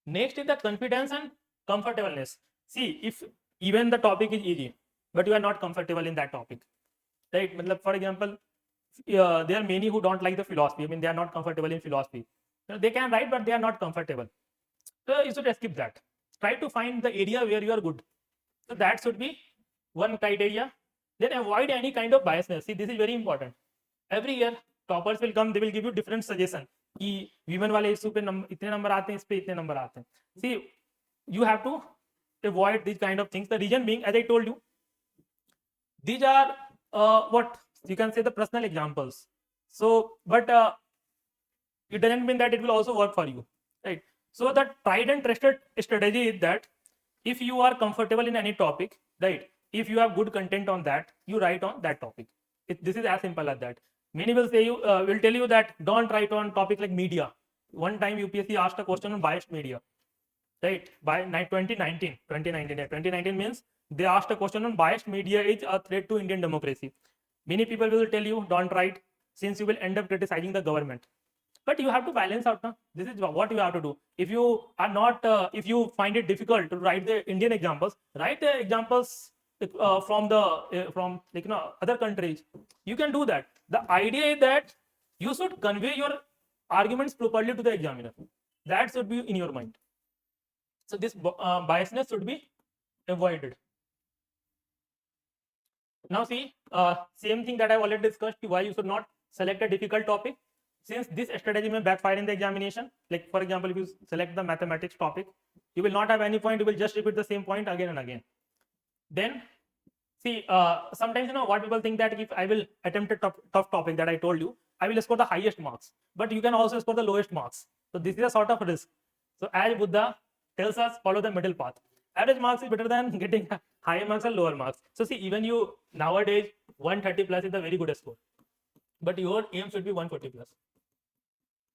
Next is the confidence and comfortableness. See, if even the topic is easy, but you are not comfortable in that topic, right? For example, there are many who don't like the philosophy. I mean, they are not comfortable in philosophy. They can write, but they are not comfortable. So you should skip that. Try to find the area where you are good. So that should be one criteria. Then avoid any kind of biasness. See, this is very important. Every year, toppers will come. They will give you different suggestion. कि women वाले issue पे इतने number आते हैं, इस पे इतने number आते हैं. See, you have to avoid these kind of things. The reason being, as I told you, these are what you can say the personal examples. So, but it doesn't mean that it will also work for you, right? So the tried and trusted strategy is that if you are comfortable in any topic, right? If you have good content on that, you write on that topic. This is as simple as that. Many will say will tell you that don't write on topic like media. One time UPSC asked a question on biased media, right? By 2019. 2019 means they asked a question on biased media is a threat to Indian democracy. Many people will tell you don't write, since you will end up criticizing the government. But you have to balance out. Now, this is what you have to do. If you are not, if you find it difficult to write the Indian examples, write the examples from other countries. You can do that. The idea is that you should convey your arguments properly to the examiner. That should be in your mind. So this biasness should be avoided. Now see, same thing that I've already discussed, why you should not select a difficult topic, since this strategy may backfire in the examination. Like for example, if you select the mathematics topic, you will not have any point, you will just repeat the same point again and again. Then see, sometimes what people think that if I will attempt a tough topic that I told you, I will score the highest marks, but you can also score the lowest marks. So this is a sort of risk. So as Buddha tells us, follow the middle path. Average marks is better than getting higher marks or lower marks. So see, even you nowadays 130 plus is a very good score, but your aim should be 140 plus.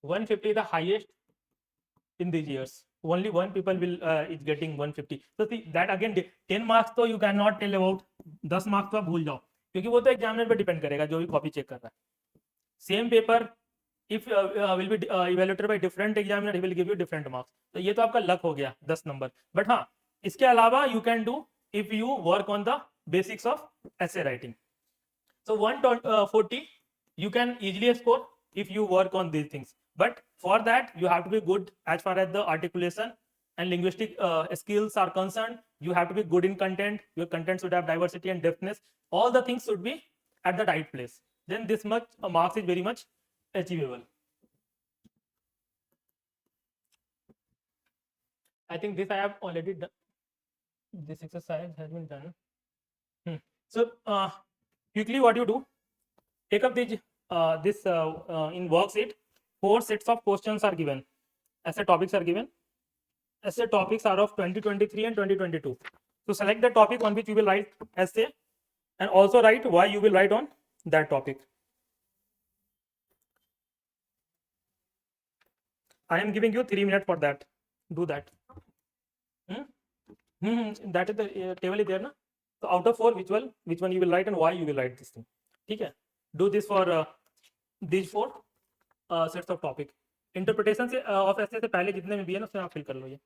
150 is the highest in these years. Only one people will is getting 150. So see that again 10 marks तो you cannot tell about. 10 marks तो आप भूल जाओ क्योंकि वो तो examiner पे depend करेगा जो भी कॉपी चेक कर रहा है. Same paper if will be evaluated by different examiner, he will give you different marks. तो ये तो आपका लक हो गया 10 नंबर. बट हाँ इसके अलावा you can do if you work on the basics of essay writing. So 140 you can easily score if you work on these things. But for that you have to be good as far as the articulation and linguistic skills are concerned. You have to be good in content. Your content should have diversity and depthness. All the things should be at the right place. Then this much marks is very much achievable. I think this I have already done. This exercise has been done. So quickly what you do, take up this in worksheet. 4 sets of questions are given. Essay topics are given. Essay topics are of 2023 and 2022. So select the topic on which you will write essay and also write why you will write on that topic. I am giving you 3 minutes for that. Do that. That is the table is there, na? So out of 4, which one you will write and why you will write this thing. Okay. Do this for these 4 sets of topic. Interpretation से of essay से पहले जितने में भी है ना उसमें आप फिल कर लो ये.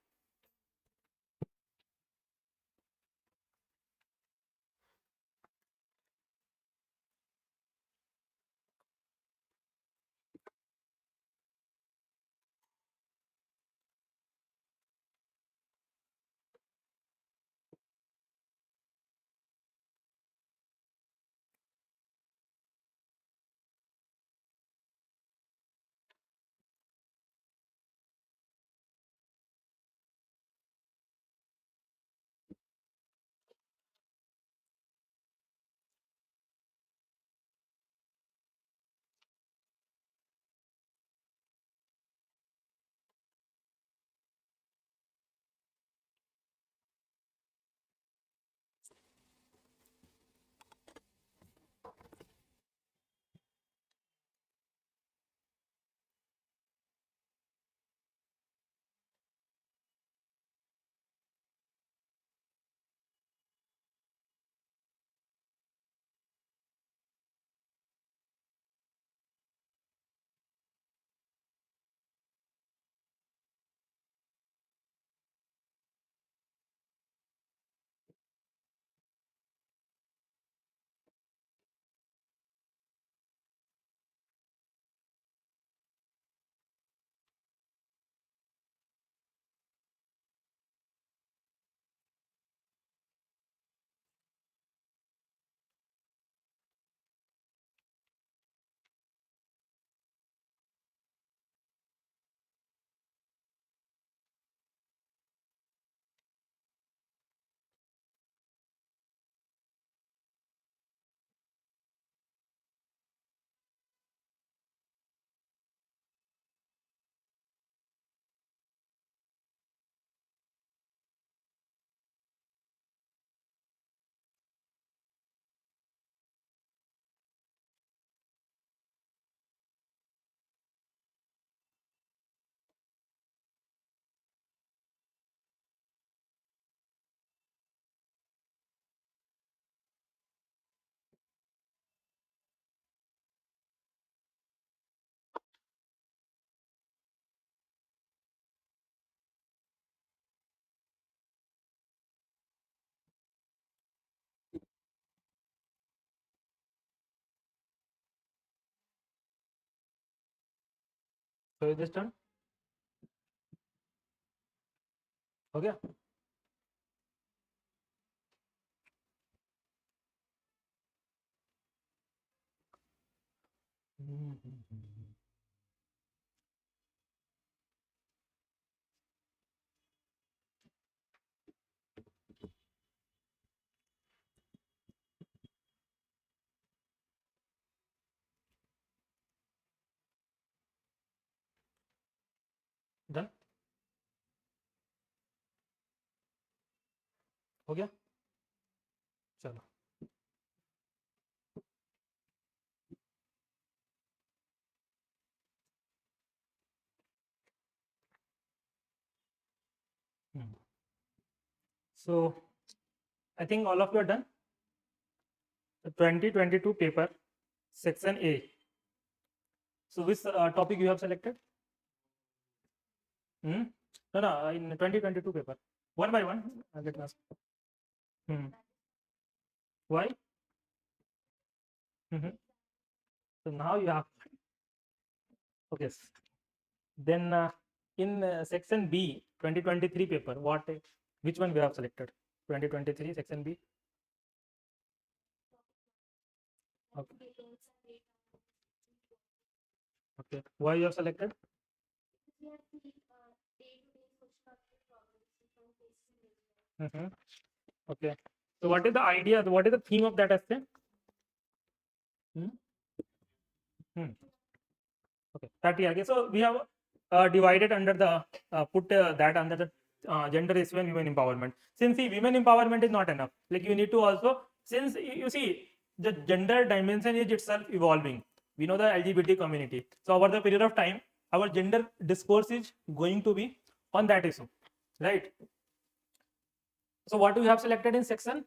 So is this done? हो गया? हो गया, चलो। So I think all of you are done. The 2022 paper, section A. So which topic you have selected? No, in 2022 paper. One by one, I'll get asked. Why? So now you have, okay. Then in section B, 2023 paper, which one we have selected? 2023 section B. Okay. Okay. Why you have selected? Okay. So what is the idea? What is the theme of that essay? Okay. 30. Okay. So we have divided under the put that under the gender issue and women empowerment. Since see, women empowerment is not enough. Like you need to also, since you see the gender dimension is itself evolving. We know the LGBT community. So over the period of time, our gender discourse is going to be on that issue, right? So what do you have selected in section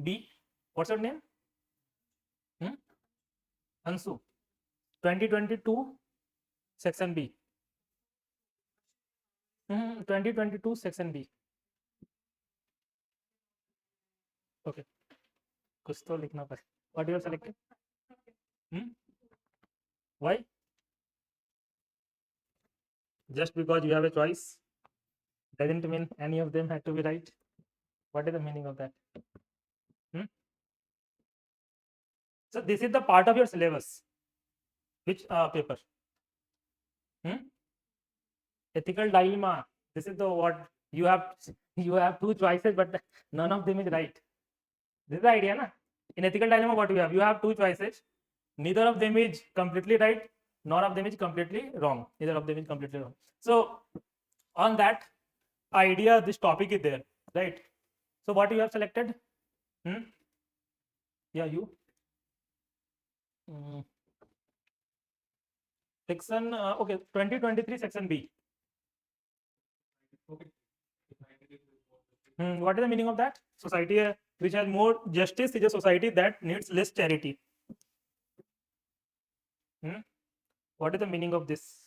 B? What's your name? Ansu. 2022 section B. 2022 section B. Okay. कुछ तो लिखना पड़े. What you have selected? Why? Just because you have a choice doesn't mean any of them had to be right. What is the meaning of that? So this is the part of your syllabus. Which paper? Ethical dilemma. This is the what you have. You have two choices, but none of them is right. This is the idea, na? In ethical dilemma, what you have? You have two choices. Neither of them is completely right, nor of them is completely wrong. Neither of them is completely wrong. So on that idea, this topic is there, right? So what you have selected? Yeah, you. Section okay, 2023 section B. Okay. What is the meaning of that? Society which has more justice is a society that needs less charity. What is the meaning of this?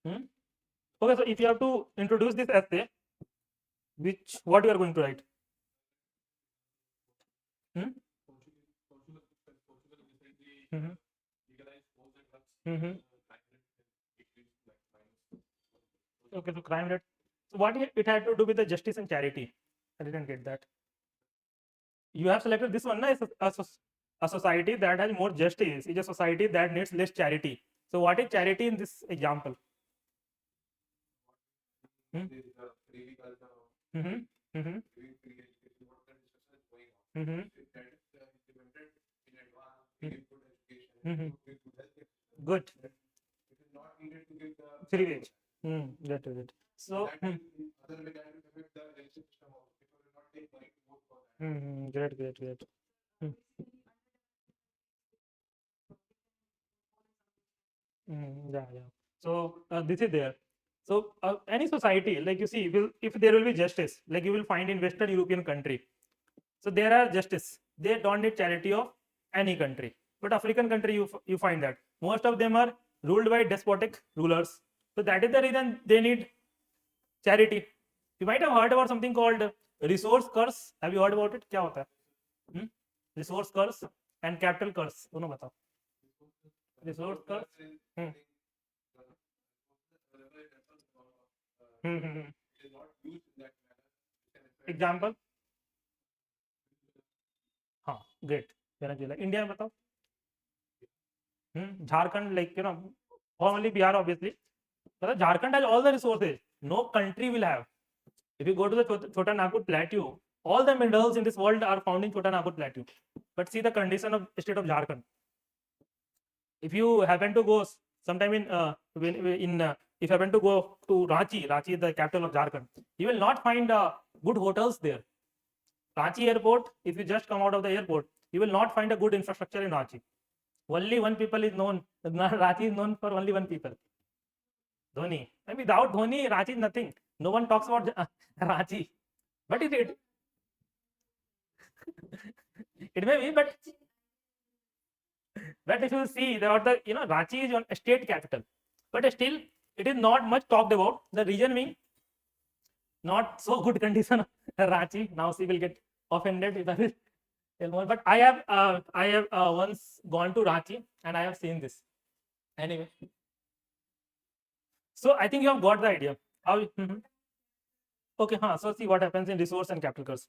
Okay, so if you have to introduce this essay, what you are going to write? Okay, so crime rate. So what it had to do with the justice and charity? I didn't get that. You have selected this one, na? A society that has more justice is a society that needs less charity. So what is charity in this example? Good. Free wage. Good. So great. Yeah. So this is there. So any society, like you see, if there will be justice, like you will find in Western European country. So there are justice. They don't need charity of any country. But African country, you find that most of them are ruled by despotic rulers. So that is the reason they need charity. You might have heard about something called resource curse. Have you heard about it? क्या होता है? Resource curse and capital curse. दोनों बताओ. Resource curse. Example. हाँ, great. Venezuela. India में बताओ. Jharkhand, like formerly Bihar, obviously. But Jharkhand has all the resources. No country will have. If you go to the Chota Nagpur Plateau, all the minerals in this world are found in Chota Nagpur Plateau. But see the condition of state of Jharkhand. If you happen to go sometime in if you happen to go to Ranchi is the capital of Jharkhand, you will not find good hotels there. Ranchi airport, if you just come out of the airport, you will not find a good infrastructure in Ranchi. Only one people is known. Ranchi is known for only one people. Dhoni. And without Dhoni, Ranchi is nothing. No one talks about Ranchi. But it may be, but if you see about the Ranchi is a state capital, but still it is not much talked about. The reason being not so good condition of Ranchi. Now she will get offended if I will tell more. But I have once gone to Ranchi and I have seen this. Anyway, so I think you have got the idea. How? Okay, so see what happens in resource and capital curves.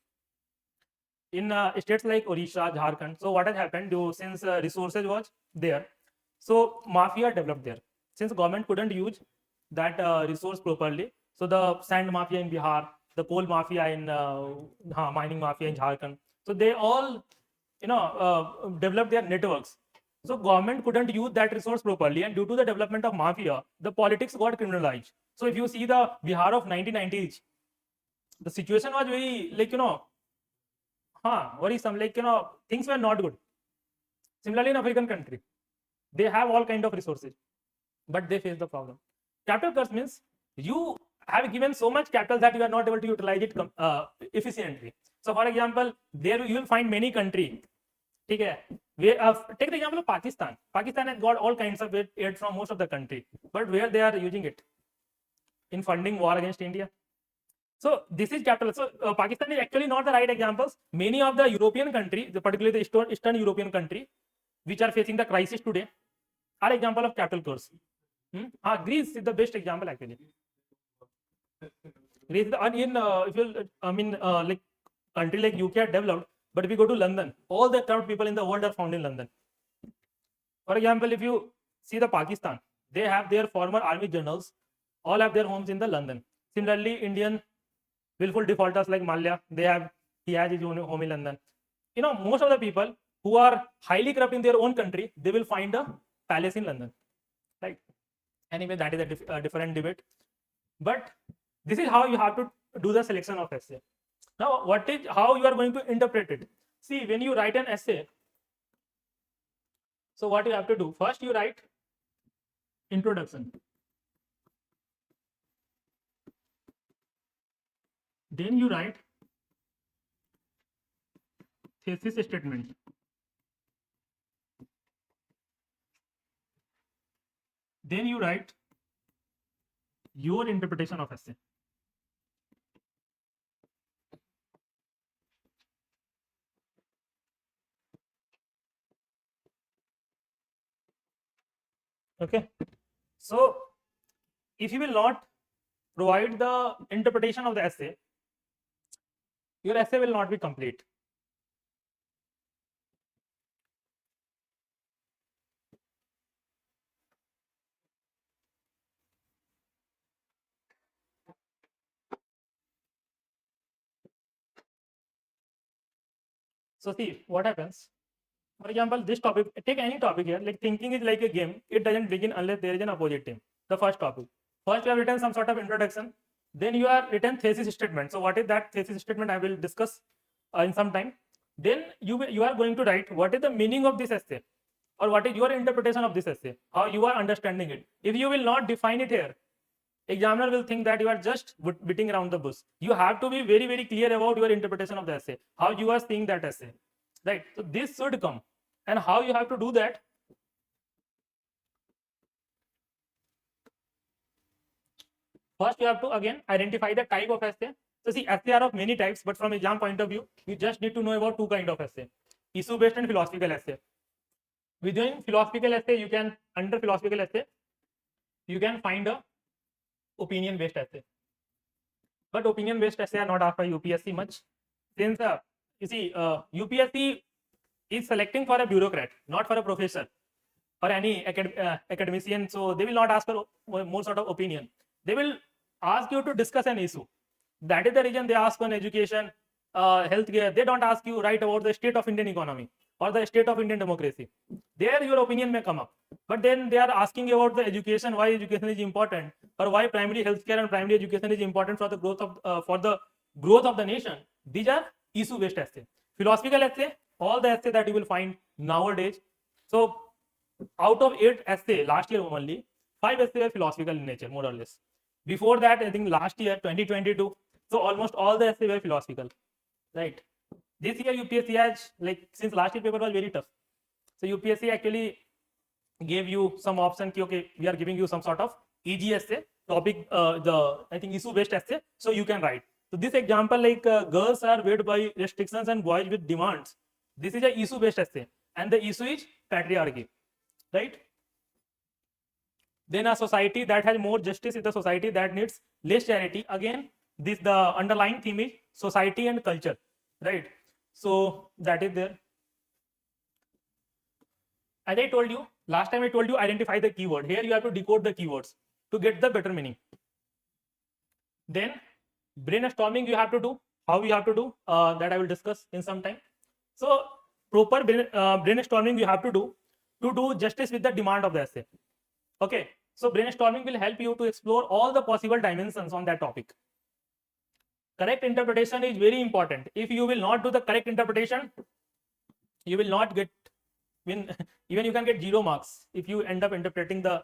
In states like Odisha, Jharkhand, so what has happened since resources was there, so mafia developed there. Since government couldn't use that resource properly, so the sand mafia in Bihar, the coal mafia in mining mafia in Jharkhand, so they all developed their networks. So government couldn't use that resource properly, and due to the development of mafia, the politics got criminalized. So if you see the Bihar of 1990s, the situation was very worrisome, things were not good. Similarly, in African country, they have all kind of resources, but they face the problem. Capital curse means you have given so much capital that you are not able to utilize it efficiently. So, for example, there you will find many countries. Okay, take the example of Pakistan. Pakistan has got all kinds of aid from most of the country, but where they are using it? In funding war against India. So this is capital. So Pakistan is actually not the right examples. Many of the European countries, particularly the Eastern European country, which are facing the crisis today, are example of capital curse. Greece is the best example actually. Greece, if you, like country like UK are developed, but if you go to London, all the corrupt people in the world are found in London. For example, if you see the Pakistan, they have their former army generals, all have their homes in the London. Similarly, Indian willful defaulters like Malia, he has his own home in London. Most of the people who are highly corrupt in their own country, they will find a palace in London, right? Anyway, that is a different debate. But this is how you have to do the selection of essay. Now, how you are going to interpret it? See, when you write an essay, so what you have to do? First, you write introduction. Then you write thesis statement. Then you write your interpretation of essay. Okay. So if you will not provide the interpretation of the essay, your essay will not be complete. So see what happens. For example, this topic, take any topic here, like thinking is like a game. It doesn't begin unless there is an opposite team. The first topic. First you have written some sort of introduction. Then you have written thesis statement. So what is that thesis statement? I will discuss in some time. Then you are going to write what is the meaning of this essay, or what is your interpretation of this essay, how you are understanding it. If you will not define it here, examiner will think that you are just beating around the bush. You have to be very, very clear about your interpretation of the essay, how you are seeing that essay, right? So this should come. And how you have to do that? First, you have to again identify the type of essay. So see, essay are of many types, but from exam point of view, you just need to know about two kind of essay: issue-based and philosophical essay. Within philosophical essay, under philosophical essay, you can find a opinion-based essay. But opinion-based essay are not asked by UPSC much, since you see, UPSC is selecting for a bureaucrat, not for a professor or any academician. So they will not ask for more sort of opinion. They will ask you to discuss an issue. That is the reason they ask on education, healthcare. They don't ask you write about the state of Indian economy or the state of Indian democracy. There your opinion may come up. But then they are asking you about the education, why education is important, or why primary healthcare and primary education is important for the growth of the nation. These are issue-based essay. Philosophical essay, all the essay that you will find nowadays. So out of 8 essay last year only, 5 essay were philosophical in nature, more or less. Before that, I think last year 2022, so almost all the essay were philosophical, right? This year UPSC has, like, since last year paper was very tough, so UPSC actually gave you some option ki, okay, we are giving you some sort of easy essay topic, I think issue based essay, so you can write. So this example, like girls are weighted by restrictions and boys with demands, this is a issue based essay, and the issue is patriarchy, right? Then a society that has more justice is the society that needs less charity. Again, this, the underlying theme is society and culture, right? So that is there. As I told you last time, I told you identify the keyword. Here you have to decode the keywords to get the better meaning. Then brainstorming you have to do. How you have to do that I will discuss in some time. So proper brainstorming you have to do justice with the demand of the essay. Okay, so brainstorming will help you to explore all the possible dimensions on that topic. Correct interpretation is very important. If you will not do the correct interpretation, you will not get even you can get 0 marks if you end up interpreting the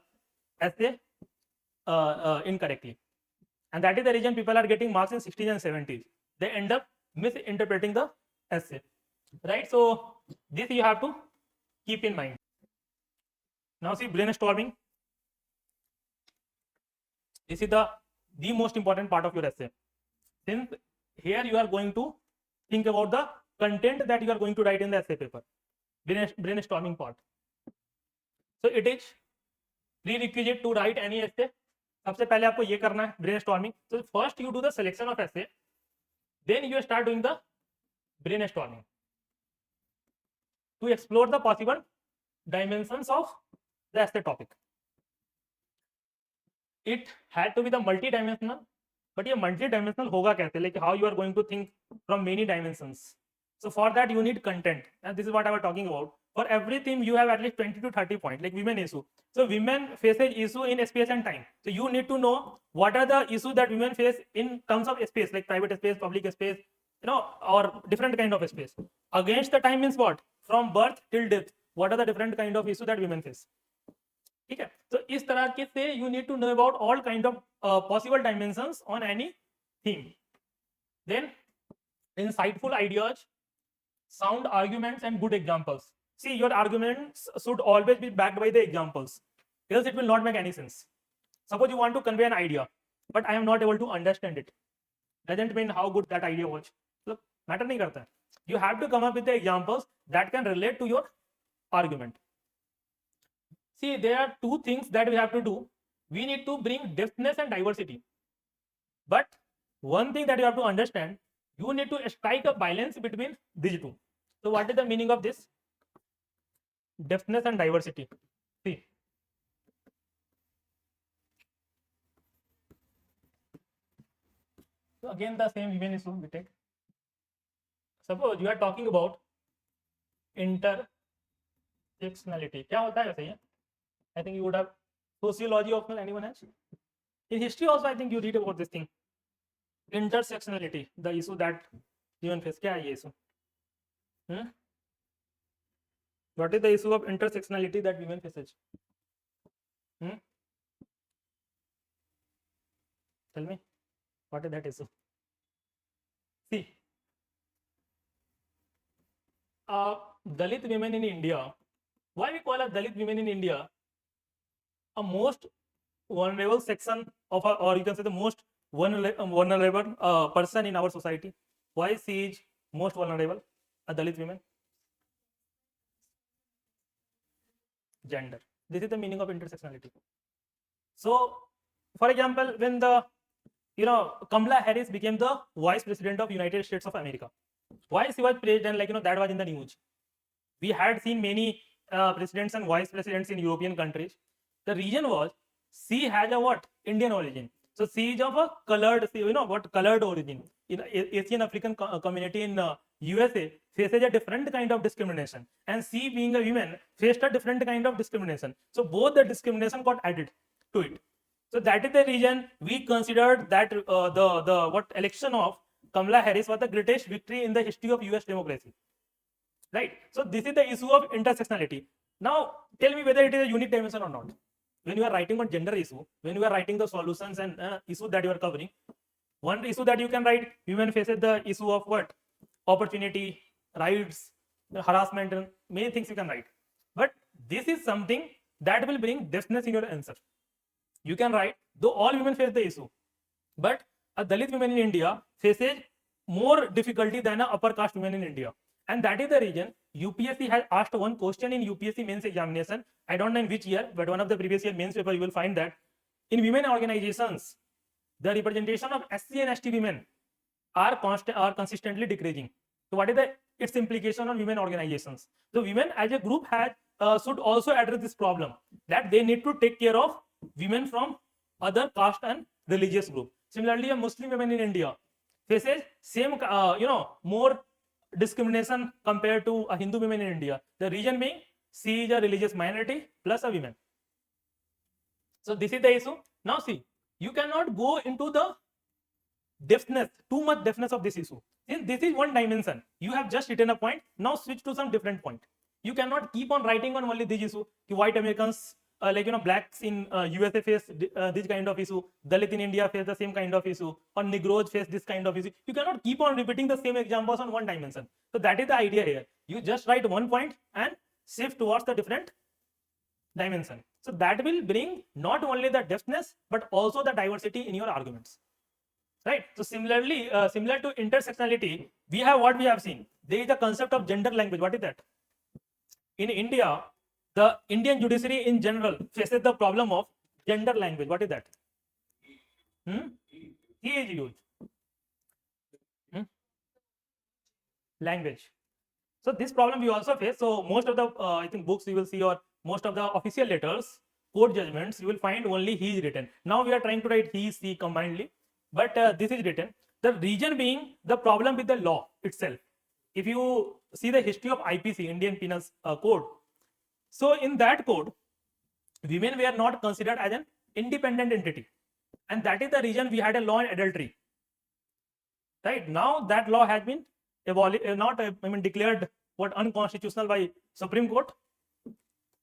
essay incorrectly. And that is the reason people are getting marks in 60s and 70s. They end up misinterpreting the essay, right? So this you have to keep in mind. Now see, brainstorming. This is the most important part of your essay. Since here you are going to think about the content that you are going to write in the essay paper, brainstorming part. So it is prerequisite to write any essay. सबसे पहले आपको ये करना है brainstorming. So first you do the selection of essay, then you start doing the brainstorming to explore the possible dimensions of the essay topic. It had to be the multi-dimensional, but ये multi-dimensional होगा कैसे? Like how you are going to think from many dimensions. So for that you need content, and this is what I was talking about. For every theme you have at least 20 to 30 points, like women issue. So women faces issue in space and time. So you need to know what are the issues that women face in terms of space, like private space, public space, or different kind of space. Against the time means what? From birth till death, what are the different kind of issues that women face? ठीक है, तो इस तरह के से you need to know about all kind of possible dimensions on any theme. Then insightful ideas, sound arguments, and good examples. See, your arguments should always be backed by the examples, else it will not make any sense. Suppose you want to convey an idea, but I am not able to understand it. Doesn't mean how good that idea was. Look, matter नहीं करता है. You have to come up with the examples that can relate to your argument. See, there are 2 things that we have to do. We need to bring depthness and diversity. But one thing that you have to understand, you need to strike a balance between these 2. So what is the meaning of this? Depthness and diversity. See, so again the same women issue we take. Suppose you are talking about intersectionality. क्या होता है वैसे ये? I think you would have sociology optional. Anyone else? In history also I think you read about this thing. Intersectionality, the issue that women face. क्या है ये issue? What is the issue of intersectionality that women faces? Tell me, what is that issue? See, Dalit women in India. Why we call us Dalit women in India? A most vulnerable section of our, or you can say the most vulnerable person in our society. Why she is most vulnerable? A Dalit women. Gender. This is the meaning of intersectionality. So, for example, when the Kamala Harris became the vice president of United States of America, why she was president? Like that was in the news. We had seen many presidents and vice presidents in European countries. The reason was she has a what? Indian origin. So she is of a colored, colored origin in Asian African community in USA faces a different kind of discrimination, and C, being a woman, faced a different kind of discrimination. So both the discrimination got added to it. So that is the reason we considered that the election of Kamala Harris was the greatest victory in the history of US democracy. Right. So this is the issue of intersectionality. Now tell me whether it is a unique dimension or not. When you are writing on gender issue, when you are writing the solutions and issues that you are covering, one issue that you can write, women faces the issue of what? Opportunity, rights, harassment, and many things you can write. But this is something that will bring depthness in your answer. You can write, though all women face the issue, but a Dalit woman in India faces more difficulty than a upper caste woman in India. And that is the reason UPSC has asked one question in UPSC mains examination. I don't know in which year, but one of the previous year mains paper, you will find that in women organizations, the representation of SC and ST women are consistently decreasing. So what is its implication on women organizations? So women as a group should also address this problem, that they need to take care of women from other caste and religious group. Similarly, a Muslim woman in India faces same more discrimination compared to a Hindu woman in India. The reason being, she is a religious minority plus a woman. So this is the issue. Now see, you cannot go into the too much depthness of this issue. Since this is one dimension, you have just written a point. Now switch to some different point. You cannot keep on writing on only this issue. White Americans, blacks in USA face this kind of issue. Dalit in India face the same kind of issue. Or Negroes face this kind of issue. You cannot keep on repeating the same examples on one dimension. So that is the idea here. You just write one point and shift towards the different dimension. So that will bring not only the depthness but also the diversity in your arguments. Right. So similarly, similar to intersectionality, we have seen. There is the concept of gender language. What is that? In India, the Indian judiciary in general faces the problem of gender language. What is that? He is used. Language. So this problem we also face. So most of the I think books you will see, or most of the official letters, court judgments, you will find only he is written. Now we are trying to write he, she combinedly, but this is written. The reason being the problem with the law itself. If you see the history of IPC, Indian Penal Code, so in that code, women were not considered as an independent entity, and that is the reason we had a law on adultery. Right now, that law has been declared unconstitutional by Supreme Court.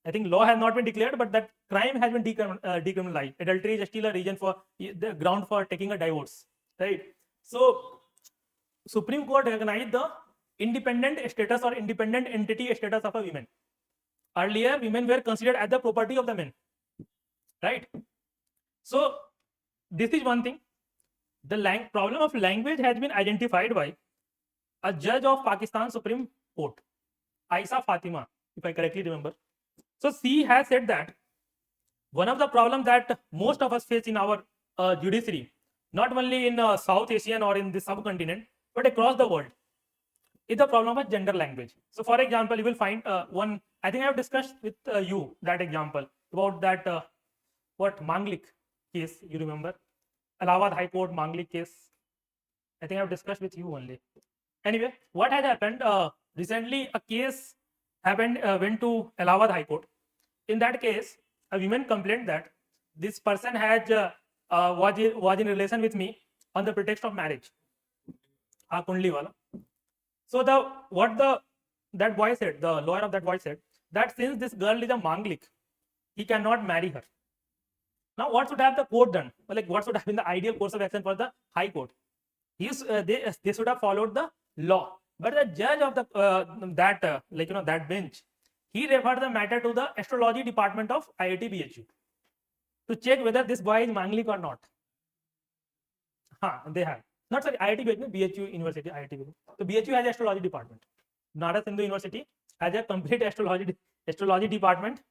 I think law has not been declared, but that crime has been decriminalized. Adultery is still a reason for the ground for taking a divorce. Right. So Supreme Court recognized the independent status or independent entity status of a woman. Earlier, women were considered as the property of the men. Right. So this is one thing. The problem of language has been identified by a judge of Pakistan Supreme Court, Aisa Fatima, if I correctly remember. So she has said that one of the problems that most of us face in our judiciary, not only in South Asian or in the subcontinent, but across the world, is the problem of gender language. So for example, you will find one, I think I have discussed with you that example about that Manglik case, you remember? Allahabad High Court Manglik case. I think I have discussed with you only. Anyway, what has happened? Recently, a case happened, went to Allahabad High Court. In that case, a woman complained that this person had was in relation with me on the pretext of marriage. Kundli wala. So that boy said, the lawyer of that boy said, that since this girl is a Manglik, he cannot marry her. Now, what should have the court done? Like, what should have been the ideal course of action for the High Court? They should have followed the law. But the judge of that bench, he referred the matter to the astrology department of IIT BHU to check whether this boy is Manglik or not. They have. Not sorry, IIT BHU, BHU University, IIT BHU. So BHU has an astrology department. Nara Sindhu University has a complete astrology department.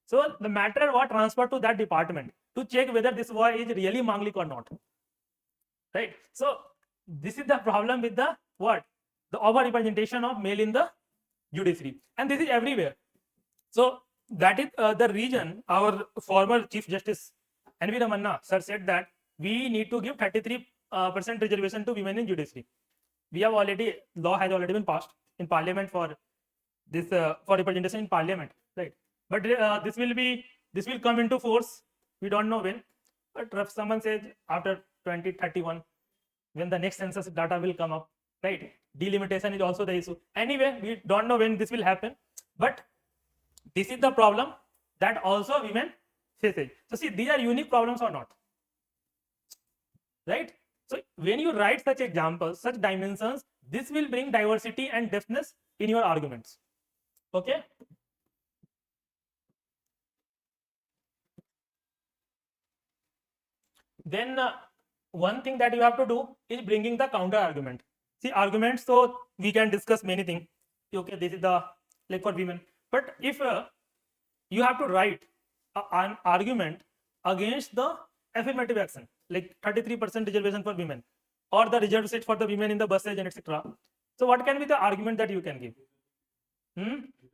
So the matter was transferred to that department to check whether this boy is really Manglik or not. Right. So this is the problem with the over-representation of male in the judiciary, and this is everywhere. So that is the reason our former Chief Justice N.V. Ramanna sir said that we need to give 33% reservation to women in judiciary. we have already, law has already been passed in parliament for this for representation in parliament, right? But this will come into force, we don't know when, but someone says after 2031, when the next census data will come up, right? Delimitation is also the issue. Anyway, we don't know when this will happen, but this is the problem that also women faces. So see, these are unique problems or not, right? So when you write such examples, such dimensions, this will bring diversity and depthness in your arguments. Okay. Then one thing that you have to do is bringing the counter argument. See, arguments, so we can discuss many things. Okay, this is the, like for women. But if you have to write an argument against the affirmative action, like 33% reservation for women, or the reserved seat for the women in the buses and etc. So what can be the argument that you can give?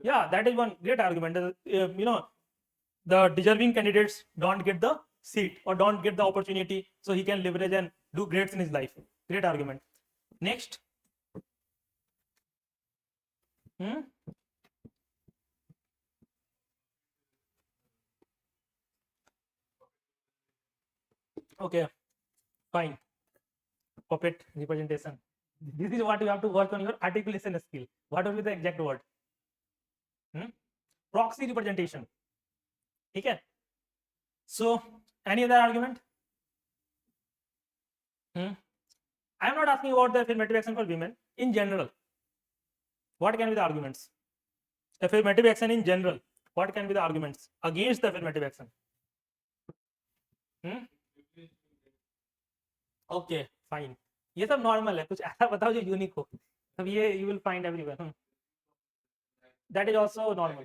Yeah, that is one great argument. The deserving candidates don't get the seat or don't get the opportunity, so he can leverage and do great in his life. Great argument. Next. Okay, fine. Puppet representation. This is what you have to work on, your articulation skill. What will be the exact word? Proxy representation. Okay. So, any other argument? I am not asking about the affirmative action for women. In general, what can be the arguments? Affirmative action in general, what can be the arguments against the affirmative action? Okay, fine. ये सब normal है, कुछ ऐसा बताओ जो unique हो. अब ये you will find everywhere. That is also normal.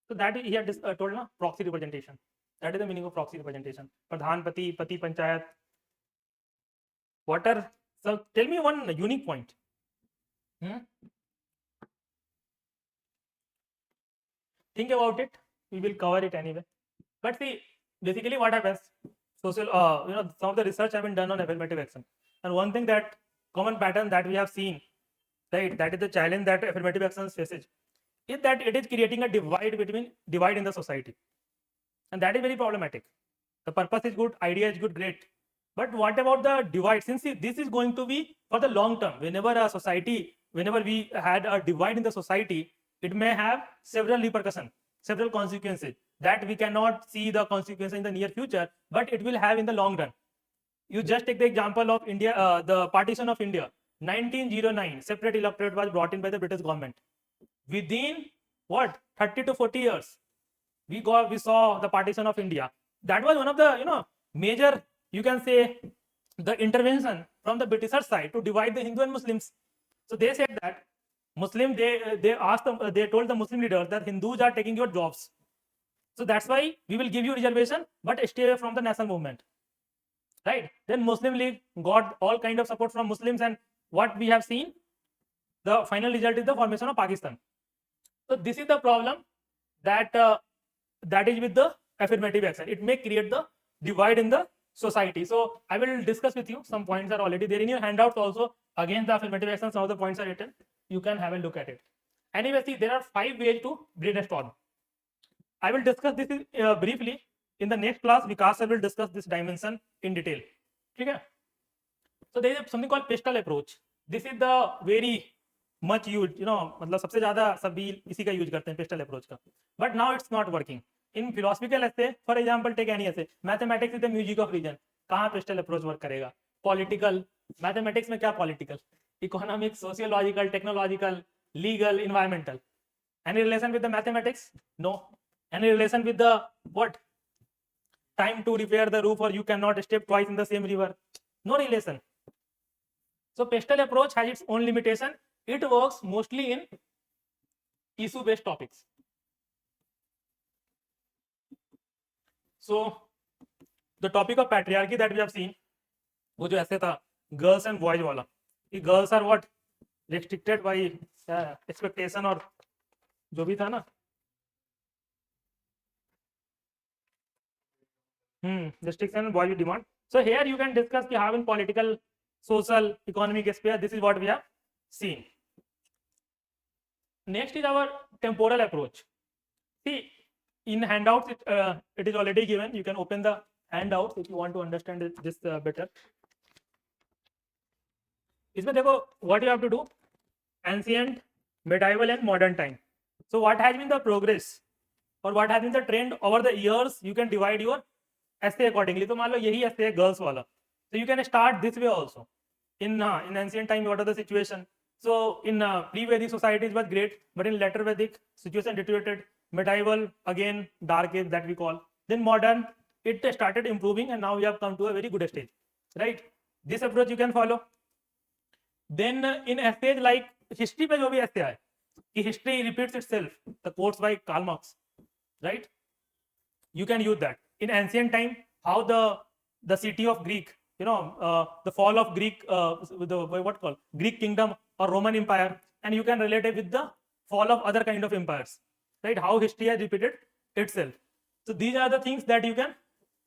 So that he had told na, proxy representation. That is the meaning of proxy representation. Pradhan, Pati, Panchayat. What are, so tell me one unique point. Think about it. We will cover it anyway. But see, basically what happens, social, some of the research have been done on affirmative action. And one thing that common pattern that we have seen, right, that is the challenge that affirmative action faces, is that it is creating a divide in the society. And that is very problematic. The purpose is good, idea is good, great. But what about the divide? Since this is going to be for the long term, whenever we had a divide in the society, it may have several repercussions, several consequences that we cannot see the consequences in the near future, but it will have in the long run. You just take the example of India, the partition of India. 1909, separate electorate was brought in by the British government. Within what, 30 to 40 years, we saw the partition of India. That was one of the major, you can say, the intervention from the Britishers side to divide the Hindu and Muslims. So they said that Muslim, they told the Muslim leaders that Hindus are taking your jobs. So that's why we will give you reservation, but stay away from the national movement. Right? Then Muslim League got all kind of support from Muslims, and what we have seen, the final result is the formation of Pakistan. So this is the problem that that is with the affirmative action. It may create the divide in the society. So I will discuss with you. Some points are already there in your handouts also. Against the affirmative action, some of the points are written. You can have a look at it. Anyway, see, there are 5 ways to brainstorm. I will discuss this briefly. In the next class, Vikas Sir will discuss this dimension in detail. Okay? So there is something called pistol approach. This is the very much used, मतलब सबसे ज़्यादा सभी इसी का use करते हैं pistol approach का. But now it's not working. In philosophical essay, for example, take any essay. Mathematics is the music of reason. कहाँ पिस्टल अप्रोच वर्क करेगा? Political, mathematics में क्या political? Economic, sociological, technological, legal, environmental. Any relation with the mathematics? No. Any relation with the what? Time to repair the roof, or you cannot step twice in the same river? No relation. So pistol approach has its own limitation. It works mostly in issue-based topics. So the topic of patriarchy that we have seen, वो जो ऐसे था girls and boys वाला, कि girls are what, restricted by expectation और जो भी था ना, restriction and boys demand. So here you can discuss कि how in political social, economic sphere. This is what we have seen. Next is our temporal approach. See, in handouts, it is already given. You can open the handouts if you want to understand this better. इसमें देखो, what you have to do, ancient, medieval and modern time. So what has been the progress or what has been the trend over the years? You can divide your essay accordingly. तो मान लो यही essay है girls वाला, so you can start this way also. In ancient time, what are the situation? So in pre-Vedic societies was great, but in later Vedic situation deteriorated. Medieval, again dark age that we call. Then modern, it started improving and now we have come to a very good stage, right? This approach you can follow. Then in essays like history पे जो भी essay है, कि history repeats itself, the quotes by Karl Marx, right? You can use that. In ancient time, how the city of Greek, the fall of Greek, Greek kingdom or Roman Empire, and you can relate it with the fall of other kind of empires, right? How history has repeated itself. So these are the things that you can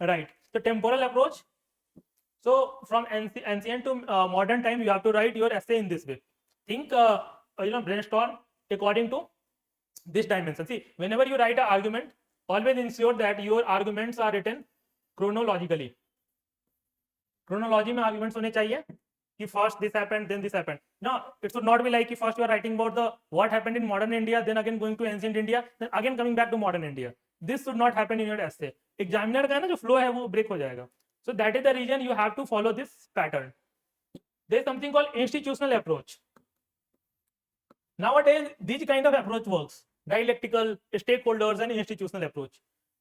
write. The temporal approach. So from ancient to modern time, you have to write your essay in this way. Think, brainstorm according to this dimension. See, whenever you write an argument, always ensure that your arguments are written chronologically. Chronology में arguments होने चाहिए कि first this happened, then this happened. No, it should not be like first you are writing about the what happened in modern India, then again going to ancient India, then again coming back to modern India. This should not happen in your essay. Examiner का ना जो flow है वो break हो जाएगा. So that is the reason you have to follow this pattern. There is something called institutional approach. Nowadays, this kind of approach works. Dialectical, stakeholders, and institutional approach.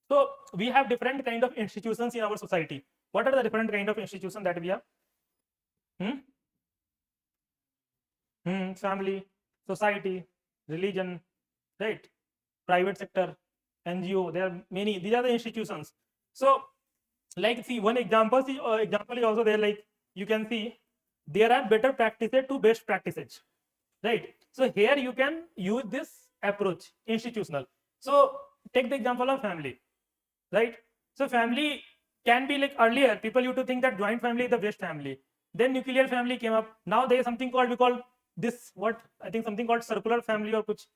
So we have different kind of institutions in our society. What are the different kind of institutions that we have? Family, society, religion, right? Private sector, NGO. There are many. These are the institutions. So, like, see, one example is also there. Like, you can see there are better practices to best practices, right? So here you can use this approach, institutional. So take the example of family, right? So family can be like earlier people used to think that joint family is the best family. Then nuclear family came up. Now there is something called, we call this, what I think something called circular family or कुछ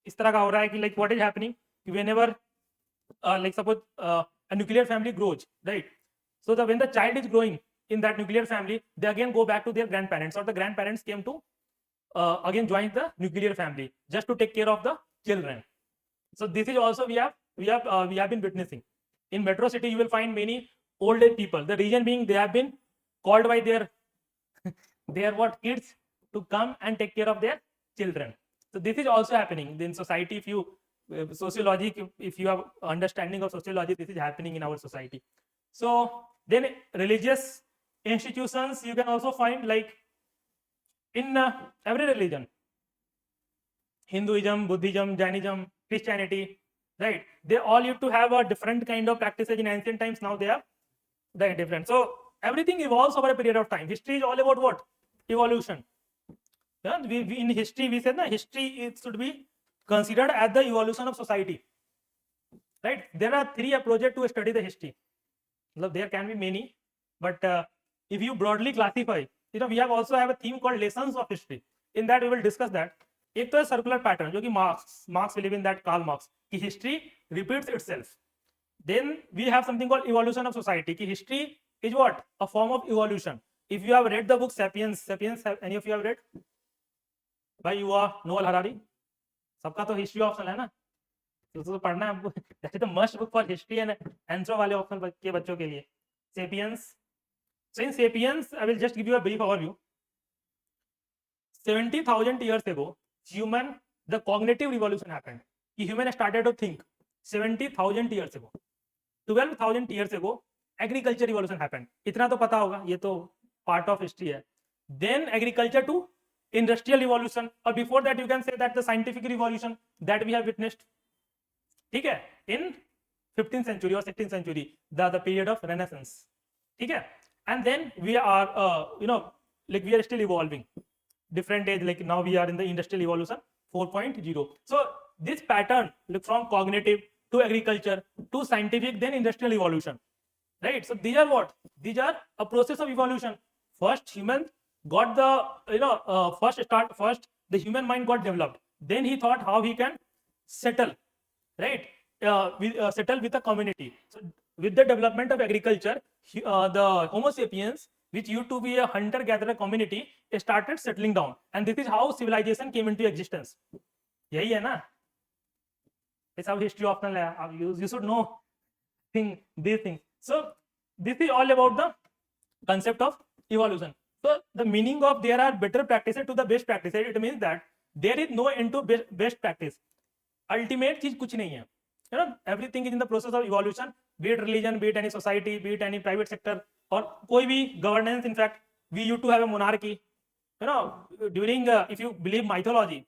इस तरह का हो रहा है कि like what is happening whenever like suppose a nuclear family grows, right? So when the child is growing in that nuclear family, they again go back to their grandparents, or the grandparents came to again join the nuclear family just to take care of the children. So this is also we have been witnessing. In metro city, you will find many old age people. The reason being they have been called by their kids to come and take care of their children. So this is also happening in society. If you sociology, if you have understanding of sociology, this is happening in our society. So then religious institutions you can also find like in every religion, Hinduism, Buddhism, Jainism, Christianity, right? They all used to have a different kind of practices in ancient times. Now they are very different. So everything evolves over a period of time. History is all about what? Evolution. Yeah? We in history we said that history it should be considered as the evolution of society, right? There are 3 approaches to study the history. There can be many, but if you broadly classify, we have also have a theme called lessons of history. In that we will discuss that. एक तो circular pattern जो कि Marx believe in that, Karl Marx, कि history repeats itself. Then we have something called evolution of society, कि history is what? A form of evolution. If you have read the book Sapiens, any of you have read? By Noel Harari. सबका तो history optional है ना, तो पढ़ना है आपको. That is the must book for history and anthro वाले optional के बच्चों के लिए. Sapiens. So in Sapiens, I will just give you a brief overview. 70,000 years ago, the cognitive revolution happened. Human started to think. 70,000 years ago. 12,000 years ago, agriculture revolution happened. इतना तो पता होगा, ये तो part of history है. Then agriculture to industrial revolution, or before that you can say that the scientific revolution that we have witnessed. ठीक है? In 15th century or 16th century, the period of Renaissance. ठीक है? And then we are, like we are still evolving. Different age, like now we are in the industrial evolution 4.0. So this pattern, look from cognitive to agriculture to scientific, then industrial evolution, right? So these are what? These are a process of evolution. First human got the first the human mind got developed. Then he thought how he can settle, right? Settle with a community. So with the development of agriculture, the Homo sapiens, which used to be a hunter-gatherer community, started settling down, and this is how civilization came into existence. यही है ना? It's how history optional है. You should know these things. So this is all about the concept of evolution. So the meaning of there are better practices to the best practices, it means that there is no end to best practice. Ultimate चीज कुछ नहीं है. You know, everything is in the process of evolution, be it religion, be it any society, be it any private sector, or कोई भी governance. In fact, we used to have a monarchy. You know, during if you believe mythology,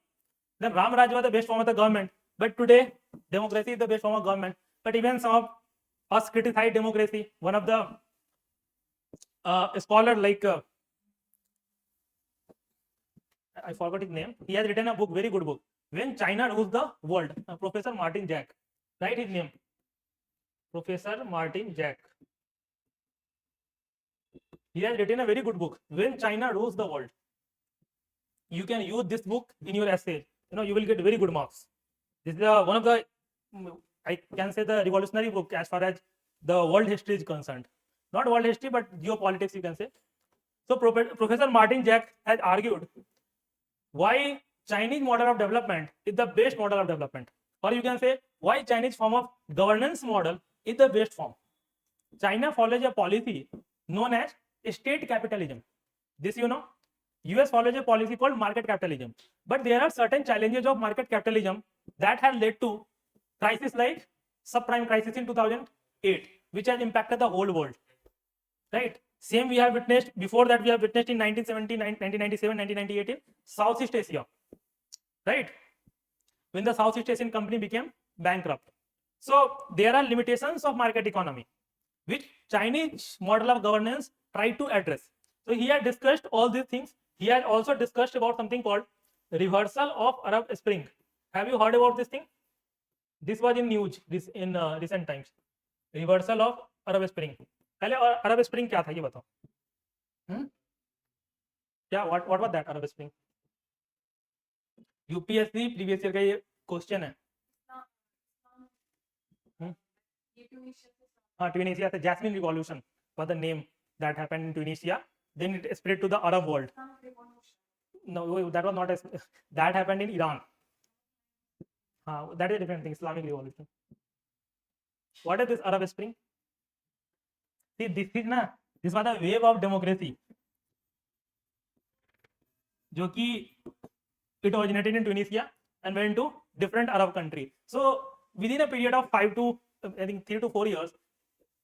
then Ram Raj was the best form of the government. But today, democracy is the best form of government. But even some of us criticize democracy. One of the scholar like I forgot his name. He has written a book, very good book, When China Rules the World. Professor Martin Jack. Write his name. Professor Martin Jack. He has written a very good book, When China Rules the World. You can use this book in your essay. You know, you will get very good marks. This is one of the, I can say, the revolutionary book as far as the world history is concerned. Not world history, but geopolitics, you can say. So Professor Martin Jack has argued why Chinese model of development is the best model of development. Or you can say why Chinese form of governance model is the best form. China follows a policy known as state capitalism. This you know. US follows a policy called market capitalism. But there are certain challenges of market capitalism that have led to crises like subprime crisis in 2008, which has impacted the whole world. Right? Same we have witnessed before that. We have witnessed in 1970, 1997, 1998 in Southeast Asia. Right? When the Southeast Asian company became bankrupt. So there are limitations of market economy, which Chinese model of governance tried to address. So he had discussed all these things. He had also discussed about something called reversal of Arab Spring. Have you heard about this thing? This was in news in recent times. Reversal of Arab Spring. पहले Arab Spring क्या था ये बताओ? क्या what was that Arab Spring? UPSC previous year का ये question है. Tunisia, the Jasmine Revolution was the name that happened in Tunisia. Then it spread to the Arab world. No, that was not that happened in Iran. That is a different thing. Islamic Revolution. What is this Arab Spring? See, this was the wave of democracy. जो कि it originated in Tunisia and went to different Arab country. So within a period of 5 to I think 3 to 4 years,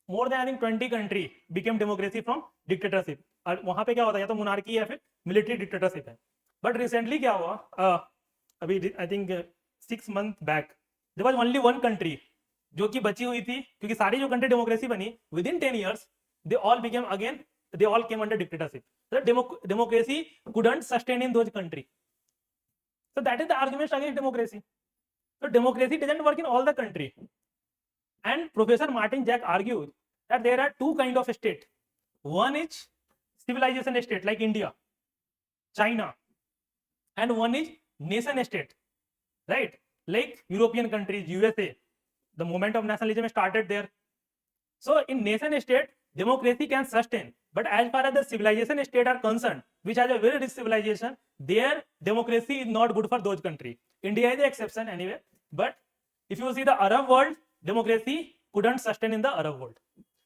more than I think 20 country became democracy from dictatorship. और वहाँ पे क्या होता है या तो monarchy या फिर military dictatorship है. But recently क्या हुआ? अभी I think 6 months back there was only one country जो कि बची हुई थी क्योंकि सारी जो country democracy बनी within 10 years they all came under dictatorship. So democracy couldn't sustain in those countries. So that is the argument against democracy. So democracy doesn't work in all the country. And Professor Martin Jack argued that there are two kinds of state. One is civilization state like India, China, and one is nation state, right? Like European countries, USA. The movement of nationalism started there. So in nation state, democracy can sustain. But as far as the civilization state are concerned, which has a very rich civilization, their democracy is not good for those countries. India is the exception anyway. But if you see the Arab world, democracy couldn't sustain in the Arab world.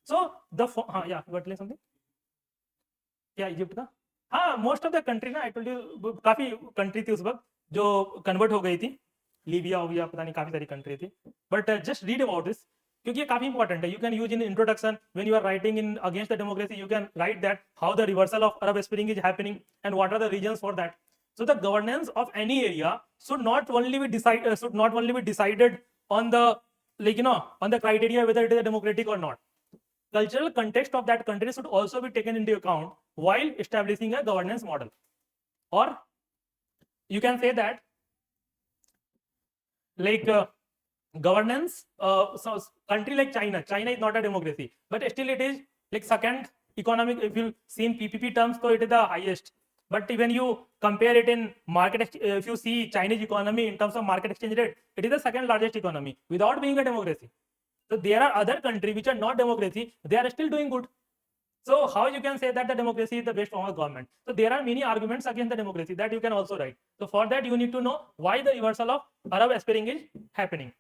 So the yeah, you were telling something? क्या Egypt का? हाँ, most of the country ना, I told you काफी country थी उस वक्त जो convert हो गई थी. लीबिया हो गया, पता नहीं काफी सारी कंट्री थी. But just read about this क्योंकि ये काफी इंपॉर्टेंट है. You can use in introduction when you are writing in against the democracy. You can write that how the reversal of Arab Spring is happening and what are the reasons for that. So the governance of any area should not only be decided on the on the criteria whether it is democratic or not. Cultural context of that country should also be taken into account while establishing a governance model. Or you can say that like governance, so country like China is not a democracy, but still it is like second economic. If you see in PPP terms, so it is the highest. But when you compare it in market, if you see Chinese economy in terms of market exchange rate, it is the second largest economy without being a democracy. So there are other countries which are not democracy, they are still doing good. So how you can say that the democracy is the best form of government? So there are many arguments against the democracy that you can also write. So for that you need to know why the reversal of Arab Spring is happening.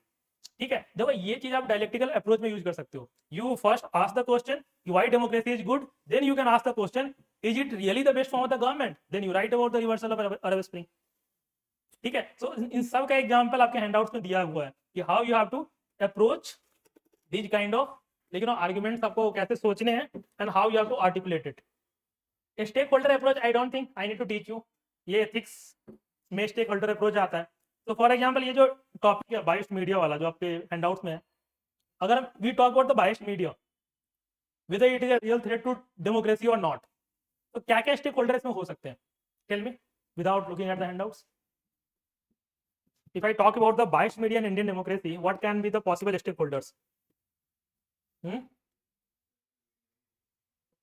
ठीक है, देखो ये चीज आप dialectical approach में use कर सकते हो. You first ask the question why democracy is good, then you can ask the question is it really the best form of the government, then you write about the reversal of Arab Spring. ठीक है, सो इन सब का example आपके handouts में दिया हुआ है कि how you have to approach this kind of, लेकिन आर्गुमेंट्स आपको कैसे सोचने हैं and how you have to articulate it. Stakeholder approach I don't think I need to teach you, ये एथिक्स में स्टेक होल्डर अप्रोच आता है. तो फॉर एग्जांपल ये जो टॉपिक है बायस्ड मीडिया वाला जो आपके हैंडआउट्स में है, अगर we talk about the biased media whether it is a real threat to democracy or not, तो क्या क्या स्टेक होल्डर इसमें हो सकते हैं? Tell me without looking at the handouts. If I talk about the biased media in Indian democracy, what can be the possible stakeholders?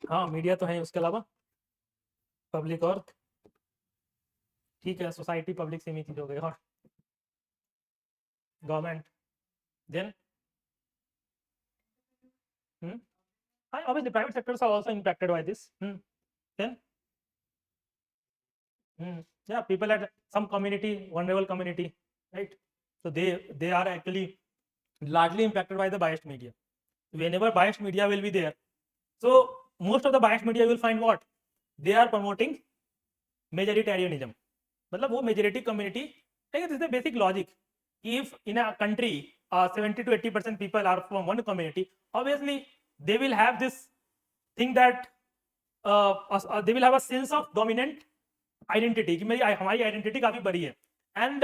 हाँ media तो है, उसके अलावा पब्लिक और ठीक है सोसाइटी पब्लिक से चीज हो गई, और government, then obviously private sectors are also impacted by this. Then yeah, people at some community, vulnerable community, right? So they are actually largely impacted by the biased media. Whenever biased media will be there, so most of the biased media will find what they are promoting majoritarianism. मतलब वो majority community, this is the basic logic. If in a country 70 to 80% people are from one community, obviously they will have this thing that they will have a sense of dominant identity कि मेरी हमारी identity काफी बड़ी है, and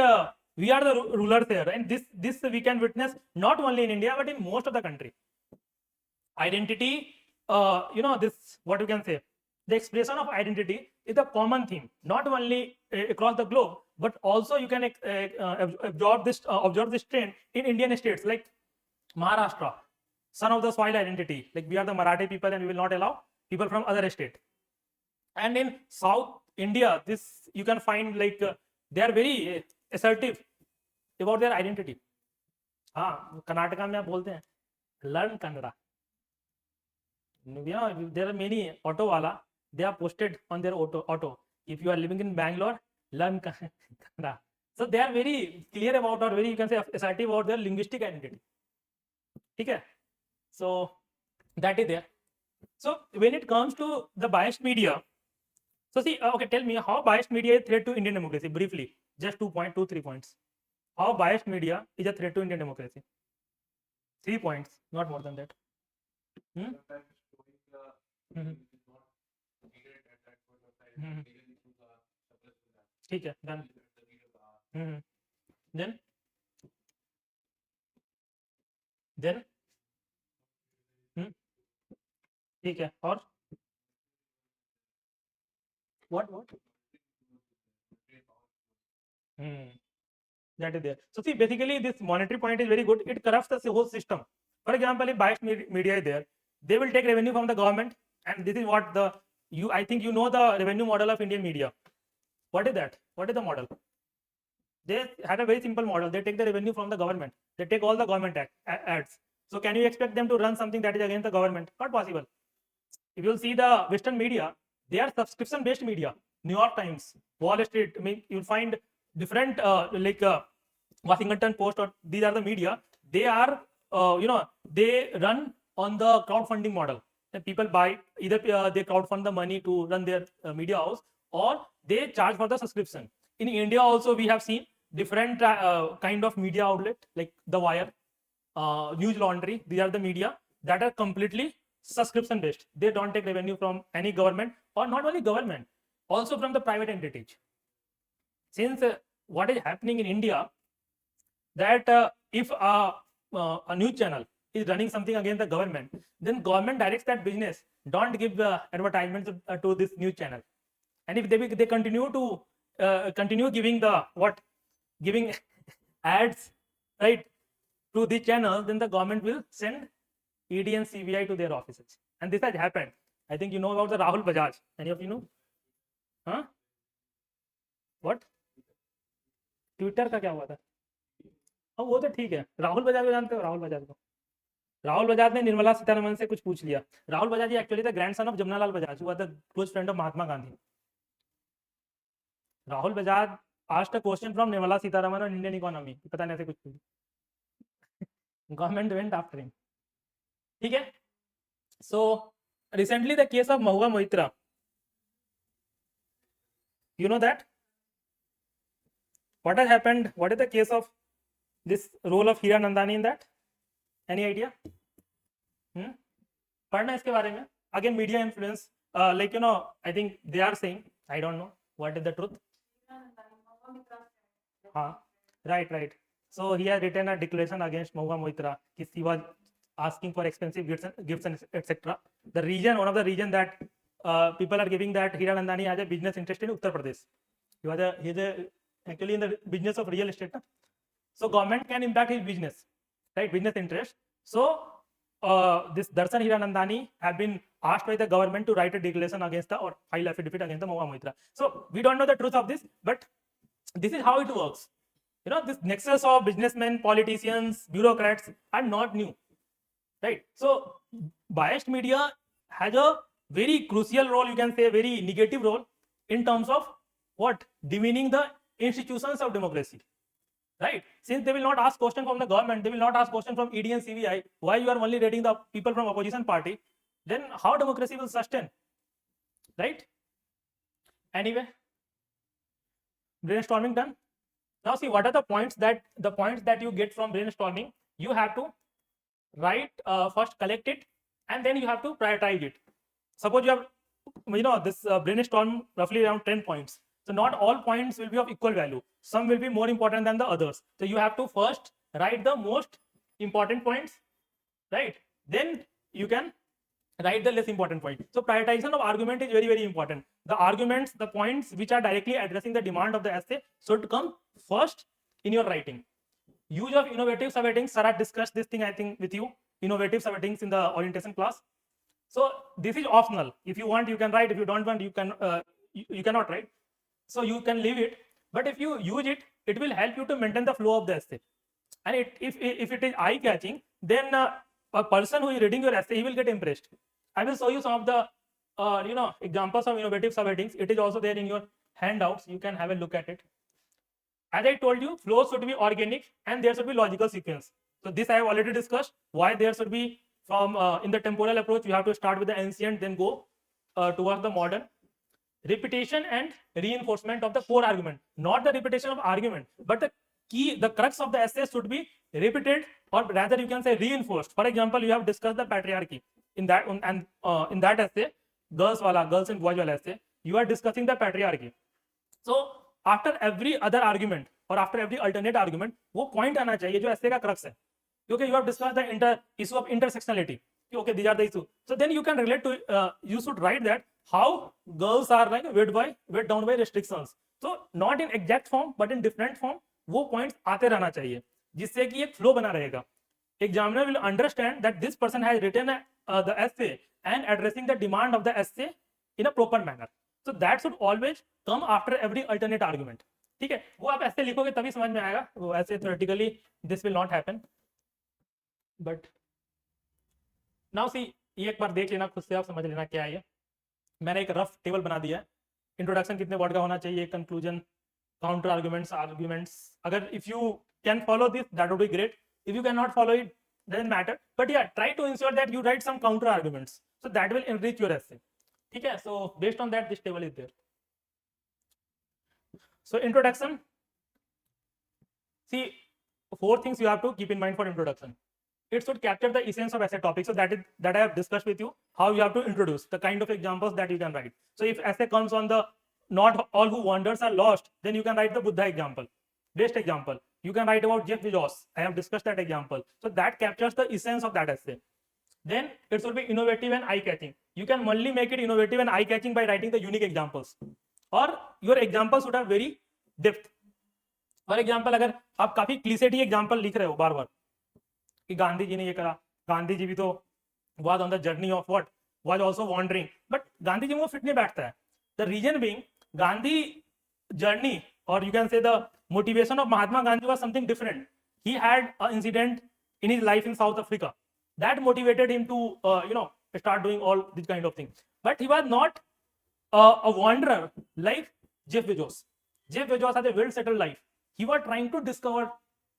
we are the rulers here, and this we can witness not only in India but in most of the country. Identity, this what you can say, the expression of identity is a common theme not only across the globe, but also you can observe this trend in Indian states like Maharashtra, son of the soil identity, like we are the Marathi people and we will not allow people from other state. And in South India, this you can find like they are very assertive about their identity. हाँ कर्नाटका में आप बोलते हैं learn Kannada. There are many auto wala, they are posted on their auto, if you are living in Bangalore, learn Kannada. So they are very clear about, or very you can say assertive about their linguistic identity. ठीक है, so that is there. So when it comes to the biased media, so see, okay, tell me how biased media is threat to Indian democracy briefly, just 3 points. How biased media is a threat to Indian democracy? 3 points, not more than that. ठीक है, done. Then ठीक है, और what that is there. So see, basically this monetary point is very good, it corrupts the whole system. For example, if biased media is there, they will take revenue from the government, and this is what I think you know the revenue model of Indian media. What is that? What is the model? They had a very simple model. They take the revenue from the government, they take all the government ads. So can you expect them to run something that is against the government? Not possible. If you'll see the Western media, they are subscription based media. New York Times, Wall Street, I mean, you'll find different like Washington Post, or these are the media. They are they run on the crowdfunding model, and people buy either they crowdfund the money to run their media house, or they charge for the subscription. In India also we have seen different kind of media outlet like The Wire, News Laundry. These are the media that are completely subscription based. They don't take revenue from any government, or not only government, also from the private entities. Since what is happening in India, that if a news channel is running something against the government, then government directs that business, don't give advertisements to this news channel. And if they continue to continue giving giving ads, right, to the channel, then the government will send ED and CBI to their offices. And this has happened. I think you know about the Rahul Bajaj. Any of you know? Huh? What? Twitter का क्या हुआ था? अब वो तो ठीक है, राहुल बजाज को जानते हो? राहुल बजाज को, राहुल बजाज ने निर्मला सीतारमण से कुछ पूछ लिया। Rahul Bajaj actually the grandson of Jamnalal Bajaj, हुआ the close friend of Mahatma Gandhi. Rahul Bajaj asked a question from Nirmala Sitharaman on Indian economy, पता नहीं ऐसे कुछ, गवर्नमेंट वेंट आफ्टर हिम। ठीक है, so recently the case of Mahua Moitra, you know that what has happened, what is the case of this role of Hira Nandani in that? Any idea? पढ़ना इसके बारे में, again media influence, like you know, I think they are saying, I don't know what is the truth. हाँ, right, so he has written a declaration against Mahua Moitra, he was asking for expensive gifts and etc. The reason, one of the reason that people are giving that Hira Nandani has a business interest in Uttar Pradesh. He is actually in the business of real estate. So government can impact his business, right? Business interest. So this Darshan Hiranandani have been asked by the government to write a declaration against the, or file affidavit against the Mahua Moitra. So we don't know the truth of this, but this is how it works. You know, this nexus of businessmen, politicians, bureaucrats are not new, right? So biased media has a very crucial role, you can say a very negative role in terms of what? Demeaning the institutions of democracy, right? Since they will not ask question from the government, they will not ask question from ED and CBI, why you are only rating the people from opposition party, then how democracy will sustain, right? Anyway, brainstorming done. Now see, what are the points that you get from brainstorming? You have to write, first collect it, and then you have to prioritize it. Suppose you have, you know, this brainstorm roughly around 10 points. So not all points will be of equal value. Some will be more important than the others. So you have to first write the most important points, right? Then you can write the less important point. So prioritization of argument is very, very important. The arguments, the points which are directly addressing the demand of the essay should come first in your writing. Use of innovative subheadings. Sarah discussed this thing, I think, with you. Innovative subheadings in the orientation class. So this is optional. If you want, you can write. If you don't want, you can you cannot write. So you can leave it. But if you use it, it will help you to maintain the flow of the essay. And if it is eye-catching, then a person who is reading your essay, he will get impressed. I will show you some of the you know, examples of innovative subheadings. It is also there in your handouts. You can have a look at it. As I told you, flow should be organic and there should be logical sequence. So this I have already discussed. Why there should be from in the temporal approach, you have to start with the ancient, then go towards the modern. Repetition and reinforcement of the core argument, not the repetition of argument, but the key, the crux of the essay should be repeated, or rather you can say reinforced. For example, you have discussed the patriarchy in that, and in that essay, girls and boys wala essay, you are discussing the patriarchy. So after every other argument or after every alternate argument, वो point आना चाहिए जो essay का crux है, क्योंकि you have discussed the issue of intersectionality. Okay, these are the issues. So then you can relate to, you should write that how girls are like weighed down by restrictions. So not in exact form but in different form, वो points आते रहना चाहिए, जिससे कि एक flow बना रहेगा. Examiner will understand that this person has written the essay and addressing the demand of the essay in a proper manner. So that should always come after every alternate argument. ठीक है, वो आप ऐसे लिखोगे तभी समझ में आएगा, वो ऐसे theoretically this will not happen. But now see, ये एक बार देख लेना खुद से, आप समझ लेना क्या है ये. मैंने एक रफ टेबल बना दिया है. इंट्रोडक्शन कितने वर्ड का होना चाहिए, कंक्लूजन, काउंटर आर्गुमेंट्स. अगर if you can follow this that would be great. If you cannot follow it, doesn't matter. But yeah, try to ensure that you write some counter arguments, so that will enrich your essay. Okay, so based on that, this table is there. So introduction. See, 4 things you have to keep in mind for introduction. It should capture the essence of essay topic. So that I have discussed with you how you have to introduce the kind of examples that you can write. So if essay comes on the not all who wanders are lost, then you can write the Buddha example, best example. You can write about Jeff Bezos. I have discussed that example. So that captures the essence of that essay. Then it should be innovative and eye-catching. You can only make it innovative and eye-catching by writing the unique examples. Or your examples should have very depth. For example, अगर आप काफी क्लीसेटी example लिख रहे हो बार बार कि गांधी जी ने ये करा, गांधी जी भी तो was on the journey of what, was also wandering, but Gandhi ji में वो फिट नहीं बैठता है. The reason being, Gandhi journey or you can say the motivation of Mahatma Gandhi was something different. He had an incident in his life in South Africa that motivated him to start doing all these kind of things. But he was not a wanderer like Jeff Bezos. Jeff Bezos had a well settled life. He was trying to discover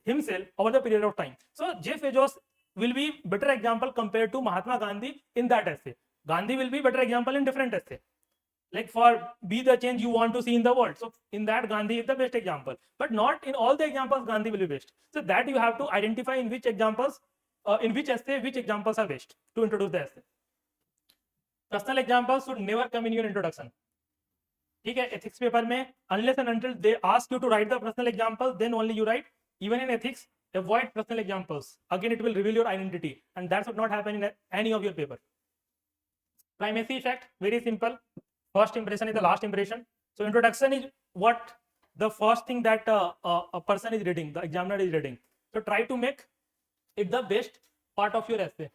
himself over the period of time. So Jeff Bezos will be better example compared to Mahatma Gandhi in that essay. Gandhi will be better example in different essay. Like for be the change you want to see in the world. So in that Gandhi is the best example, but not in all the examples Gandhi will be best. So that you have to identify in which examples, in which essay, which examples are best to introduce the essay. Personal examples should never come in your introduction. ठीक है, ethics paper में unless and until they ask you to write the personal example, then only you write. Even in ethics, avoid personal examples. Again, it will reveal your identity, and that should not happen in any of your paper. Primacy effect, very simple. First impression is the last impression. So introduction is what the first thing that a person is reading, the examiner is reading. So try to make it the best part of your essay.